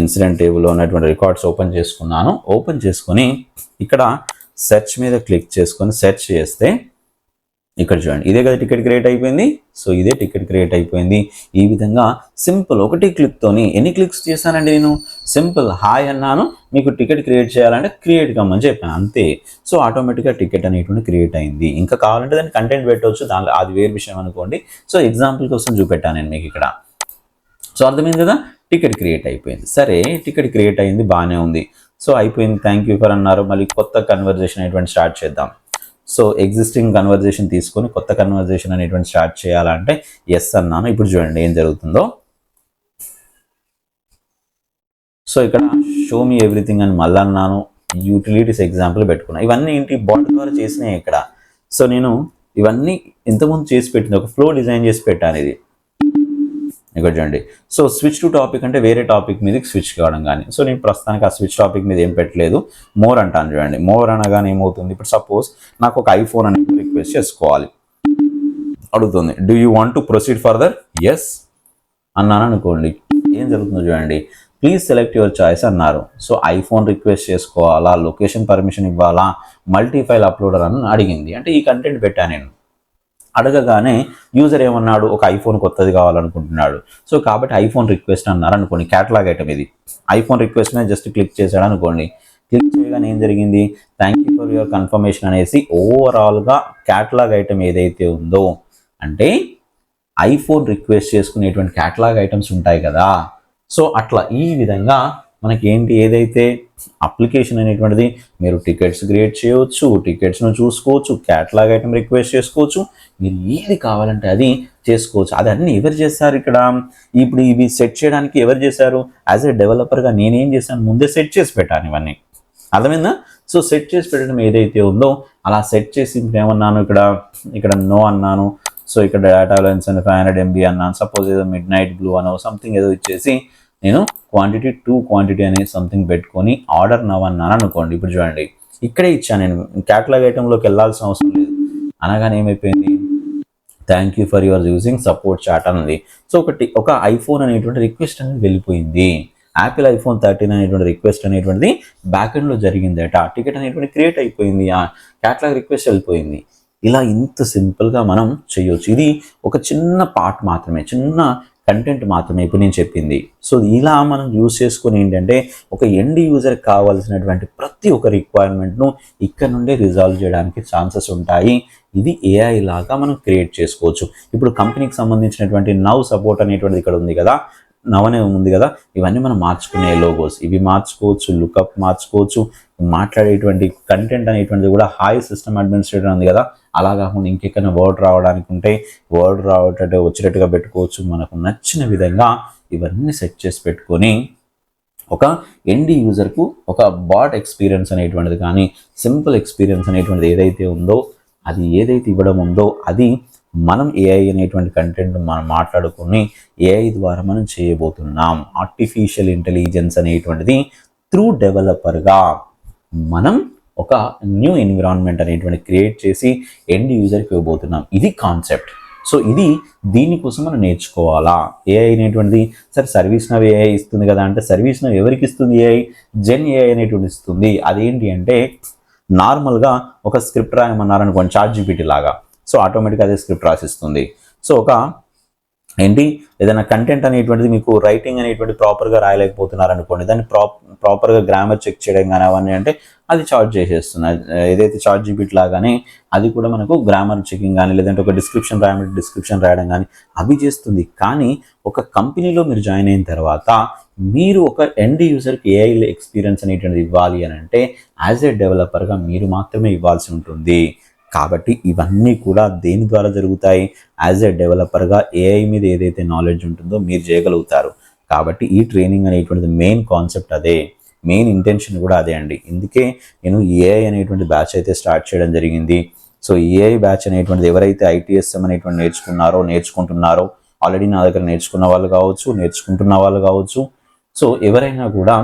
ఇన్సిడెంట్ టేబుల్లో ఉన్నటువంటి రికార్డ్స్ ఓపెన్ చేసుకున్నాను. ఓపెన్ చేసుకొని ఇక్కడ సెర్చ్ మీద క్లిక్ చేసుకొని సెర్చ్ చేస్తే ఇక్కడ చూడండి ఇదే కదా టికెట్ క్రియేట్ అయిపోయింది. సో ఇదే టికెట్ క్రియేట్ అయిపోయింది. ఈ విధంగా సింపుల్ ఒకటి క్లిక్తోని ఎన్ని క్లిక్స్ చేశానండి నేను? సింపుల్ హాయ్ అన్నాను, మీకు టికెట్ క్రియేట్ చేయాలంటే క్రియేట్ కమ్మని చెప్పాను అంతే. సో ఆటోమేటిక్గా టికెట్ అనేటువంటి క్రియేట్ అయింది. ఇంకా కావాలంటే దాన్ని కంటెంట్ పెట్టవచ్చు, దానిలో అది వేరే విషయం అనుకోండి. సో ఎగ్జాంపుల్ కోసం చూపెట్టాను నేను మీకు ఇక్కడ. సో అర్థమైంది కదా, టికెట్ క్రియేట్ అయిపోయింది. సరే టికెట్ క్రియేట్ అయింది, బాగానే ఉంది. సో అయిపోయింది, థ్యాంక్ యూ ఫర్ అన్నారు. మళ్ళీ కొత్త కన్వర్జేషన్ అనేటువంటి స్టార్ట్ చేద్దాం. సో ఎగ్జిస్టింగ్ కన్వర్జేషన్ తీసుకొని కొత్త కన్వర్జేషన్ అనేటువంటి స్టార్ట్ చేయాలంటే ఎస్ అన్నాను. ఇప్పుడు చూడండి ఏం జరుగుతుందో. సో ఇక్కడ షో మీ ఎవ్రీథింగ్ అని మళ్ళీ అన్నాను. యూటిలిటీస్ ఎగ్జాంపుల్ పెట్టుకున్నాను. ఇవన్నీ ఏంటి బాట్ ద్వారా చేసినాయి ఇక్కడ. సో నేను ఇవన్నీ ఇంతకుముందు చేసి పెట్టింది, ఒక ఫ్లో డిజైన్ చేసి పెట్టాను ఇది. ఇక్కడ చూడండి. సో స్విచ్ టు టాపిక్ అంటే వేరే టాపిక్ మీదకి స్విచ్ కావడం కానీ. సో నేను ప్రస్తుతానికి ఆ స్విచ్ టాపిక్ మీద ఏం పెట్టలేదు. మోర్ అంటాను చూడండి. మోర్ అనగానే ఏమవుతుంది, ఇప్పుడు సపోజ్ నాకు ఒక ఐఫోన్ అనేది రిక్వెస్ట్ చేసుకోవాలి అడుగుతుంది. Do you want to proceed further? Yes అన్నాను అనుకోండి. ఏం జరుగుతుందో చూడండి. ప్లీజ్ సెలెక్ట్ యువర్ చాయిస్ అన్నారు. సో ఐఫోన్ రిక్వెస్ట్ చేసుకోవాలా, లొకేషన్ పర్మిషన్ ఇవ్వాలా, మల్టీ ఫైల్ అప్లోడర్ అని అడిగింది. అంటే ఈ కంటెంట్ పెట్టాను నేను. అడగగానే యూజర్ ఏమన్నాడు, ఒక ఐఫోన్ కొత్తది కావాలనుకుంటున్నాడు. సో కాబట్టి ఐఫోన్ రిక్వెస్ట్ అన్నారు అనుకోండి. క్యాటలాగ్ ఐటమ్ ఇది. ఐఫోన్ రిక్వెస్ట్ మీద జస్ట్ క్లిక్ చేశాడు అనుకోండి. క్లిక్ చేయగానే ఏం జరిగింది, thank you for your confirmation అనేసి ఓవరాల్గా క్యాటలాగ్ ఐటమ్ ఏదైతే ఉందో, అంటే ఐఫోన్ రిక్వెస్ట్ చేసుకునేటువంటి క్యాటలాగ్ ఐటమ్స్ ఉంటాయి కదా. సో అట్లా ఈ విధంగా మనకి ఏంటి, ఏదైతే అప్లికేషన్ అనేటువంటిది మీరు టికెట్స్ క్రియేట్ చేయవచ్చు, టికెట్స్ను చూసుకోవచ్చు, క్యాటలాగ్ ఐటమ్ రిక్వెస్ట్ చేసుకోవచ్చు, మీరు ఏది కావాలంటే అది చేసుకోవచ్చు. అది అన్నీ ఎవరు చేస్తారు ఇక్కడ? ఇప్పుడు ఇవి సెట్ చేయడానికి ఎవరు చేశారు? యాజ్ ఏ డెవలపర్గా నేనేం చేశాను, ముందే సెట్ చేసి పెట్టాను ఇవన్నీ. అర్థమైందా? సో సెట్ చేసి పెట్టడం ఏదైతే ఉందో అలా సెట్ చేసి ఏమన్నాను, ఇక్కడ నో అన్నాను. సో ఇక్కడ డేటా లెన్స్ అని 500 MB అన్నాను. సపోజ్ ఏదో మిడ్ నైట్ బ్లూ అనో సంథింగ్ ఏదో ఇచ్చేసి నేను క్వాంటిటీ టు క్వాంటిటీ అనేది సంథింగ్ పెట్టుకొని ఆర్డర్ నవ్ అన్నాను అనుకోండి. ఇప్పుడు చూడండి ఇక్కడే ఇచ్చాను నేను, క్యాటలాగ్ ఐటెంలోకి వెళ్ళాల్సిన అవసరం లేదు. అనగానే ఏమైపోయింది, thank you for your using support chat అన్నది. సో ఒక ఐఫోన్ అనేటువంటి రిక్వెస్ట్ అనేది వెళ్ళిపోయింది. యాపిల్ ఐఫోన్ 13 అనేటువంటి రిక్వెస్ట్ అనేటువంటిది బ్యాక్ ఎండ్లో జరిగిందట. టికెట్ అనేటువంటి క్రియేట్ అయిపోయింది, ఆ క్యాటలాగ్ రిక్వెస్ట్ వెళ్ళిపోయింది. ఇలా ఇంత సింపుల్గా మనం చేయొచ్చు. ఇది ఒక చిన్న పార్ట్ మాత్రమే, చిన్న కంటెంట్ మాత్రమే ఇప్పుడు నేను చెప్పింది. సో ఇలా మనం యూజ్ చేసుకొని ఏంటంటే ఒక ఎండ్ యూజర్కి కావాల్సినటువంటి ప్రతి ఒక్క రిక్వైర్మెంట్ను ఇక్కడ నుండే రిజాల్వ్ చేయడానికి ఛాన్సెస్ ఉంటాయి. ఇది ఏఐ లాగా మనం క్రియేట్ చేసుకోవచ్చు. ఇప్పుడు కంపెనీకి సంబంధించినటువంటి నవ్ సపోర్ట్ అనేటువంటిది ఇక్కడ ఉంది కదా, నవనే ఉంది కదా, ఇవన్నీ మనం మార్చుకునే లోగోస్ ఇవి మార్చుకోవచ్చు, లుకప్ మార్చుకోవచ్చు, మాట్లాడేటువంటి కంటెంట్ అనేటువంటిది కూడా హాయ్ సిస్టమ్ అడ్మినిస్ట్రేటర్ ఉంది కదా, అలా కాకుండా ఇంకెక్కడైనా వర్డ్ రావడానికి ఉంటే వర్డ్ వచ్చేటట్టుగా పెట్టుకోవచ్చు. మనకు నచ్చిన విధంగా ఇవన్నీ సెట్ చేసి పెట్టుకొని ఒక ఎండ్ యూజర్కు ఒక బాట్ ఎక్స్పీరియన్స్ అనేటువంటిది కానీ సింపుల్ ఎక్స్పీరియన్స్ అనేటువంటిది ఏదైతే ఉందో, అది ఏదైతే ఇవ్వడం ఉందో అది మనం ఏఐ అనేటువంటి కంటెంట్ మనం మాట్లాడుకుని ఏఐ ద్వారా మనం చేయబోతున్నాం. ఆర్టిఫిషియల్ ఇంటెలిజెన్స్ అనేటువంటిది త్రూ డెవలపర్గా మనం ఒక న్యూ ఎన్విరాన్మెంట్ అనేటువంటి క్రియేట్ చేసి ఎండ్ యూజర్కి ఇవ్వబోతున్నాం. ఇది కాన్సెప్ట్. సో ఇది దీనికోసం మనం నేర్చుకోవాలా. ఏఐ అనేటువంటిది సరే సర్వీస్ నవ్ ఏఐ ఇస్తుంది కదా అంటే సర్వీస్ నవ్ ఎవరికి ఇస్తుంది? ఏఐ జెన్ ఏఐ అనేటువంటి ఇస్తుంది. అదేంటి అంటే నార్మల్గా ఒక స్క్రిప్ట్ రాయమన్నారనుకోండి ChatGPT లాగా, సో ఆటోమేటిక్గా అదే స్క్రిప్ట్ రాసిస్తుంది. సో ఒక ఏంటి ఏదైనా కంటెంట్ అనేటువంటిది మీకు రైటింగ్ అనేటువంటి ప్రాపర్గా రాయలేకపోతున్నారు అనుకోండి, దాన్ని ప్రాపర్గా గ్రామర్ చెక్ చేయడం కానీ అవన్నీ అంటే అది చార్జ్ చేసేస్తుంది. ఏదైతే ChatGPT లాగానే అది కూడా మనకు గ్రామర్ చెకింగ్ కానీ లేదంటే ఒక డిస్క్రిప్షన్ రాయడం కానీ అవి చేస్తుంది. కానీ ఒక కంపెనీలో మీరు జాయిన్ అయిన తర్వాత మీరు ఒక ఎండ్ యూజర్కి ఏఐ ఎక్స్పీరియన్స్ అనేటువంటిది ఇవ్వాలి అని అంటే యాజ్ ఏ డెవలపర్గా మీరు మాత్రమే ఇవ్వాల్సి ఉంటుంది. కాబట్టి ఇవన్నీ కూడా దేని ద్వారా జరుగుతాయి? యాజ్ ఏ డెవలపర్గా ఏఐ మీద ఏదైతే నాలెడ్జ్ ఉంటుందో మీరు చేయగలుగుతారు. కాబట్టి ఈ ట్రైనింగ్ అనేటువంటిది మెయిన్ కాన్సెప్ట్ అదే, మెయిన్ ఇంటెన్షన్ కూడా అదే అండి. ఇందుకే నేను ఏఐ అనేటువంటి బ్యాచ్ అయితే స్టార్ట్ చేయడం జరిగింది. సో ఏఐ బ్యాచ్ అనేటువంటిది ఎవరైతే ITSM అనేటువంటి నేర్చుకుంటున్నారో ఆల్రెడీ నా దగ్గర నేర్చుకున్న వాళ్ళు కావచ్చు, నేర్చుకుంటున్న వాళ్ళు కావచ్చు, సో ఎవరైనా కూడా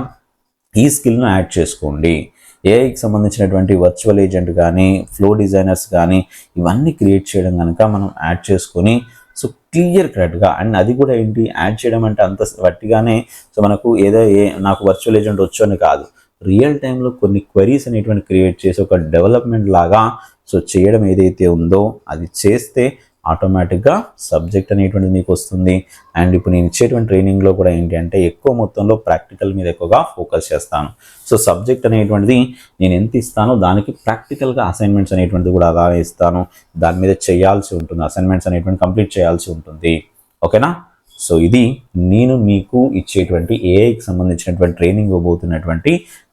ఈ స్కిల్ను యాడ్ చేసుకోండి. ఏఐకి సంబంధించినటువంటి వర్చువల్ ఏజెంట్ కానీ ఫ్లో డిజైనర్స్ కానీ ఇవన్నీ క్రియేట్ చేయడం కనుక మనం యాడ్ చేసుకొని సో క్లియర్ కట్గా, అండ్ అది కూడా ఏంటి యాడ్ చేయడం అంటే అంత వట్టిగానే సో మనకు ఏదో నాకు వర్చువల్ ఏజెంట్ వచ్చు అని కాదు, రియల్ టైంలో కొన్ని క్వెరీస్ అనేటువంటి క్రియేట్ చేసి ఒక డెవలప్మెంట్ లాగా సో చేయడం ఏదైతే ఉందో అది చేస్తే ఆటోమేటిక్గా సబ్జెక్ట్ అనేటువంటిది మీకు వస్తుంది. అండ్ ఇప్పుడు నేను ఇచ్చేటువంటి ట్రైనింగ్లో కూడా ఏంటి అంటే ఎక్కువ మొత్తంలో ప్రాక్టికల్ మీద ఎక్కువగా ఫోకస్ చేస్తాను. సో సబ్జెక్ట్ అనేటువంటిది నేను ఎంత ఇస్తానో దానికి ప్రాక్టికల్గా అసైన్మెంట్స్ అనేటువంటిది కూడా అలానే ఇస్తాను. దాని మీద చేయాల్సి ఉంటుంది, అసైన్మెంట్స్ అనేటువంటి కంప్లీట్ చేయాల్సి ఉంటుంది. ఓకేనా? సో ఇది నేను మీకు ఇచ్చేటువంటి ఏఐకి సంబంధించినటువంటి ట్రైనింగ్ ఇవ్వబోతున్నటువంటి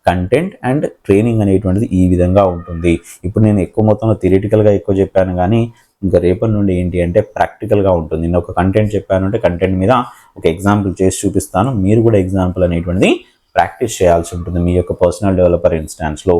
కంటెంట్ అండ్ ట్రైనింగ్ అనేటువంటిది ఈ విధంగా ఉంటుంది. ఇప్పుడు నేను ఎక్కువ మొత్తంలో థియరిటికల్గా ఎక్కువ చెప్పాను, కానీ ఇంకా రేపటి నుండి ఏంటి అంటే ప్రాక్టికల్గా ఉంటుంది. నేను ఒక కంటెంట్ చెప్పాను అంటే కంటెంట్ మీద ఒక ఎగ్జాంపుల్ చేసి చూపిస్తాను. మీరు కూడా ఎగ్జాంపుల్ అనేటువంటిది ప్రాక్టీస్ చేయాల్సి ఉంటుంది మీ యొక్క పర్సనల్ డెవలపర్ ఇన్స్టాన్స్లో.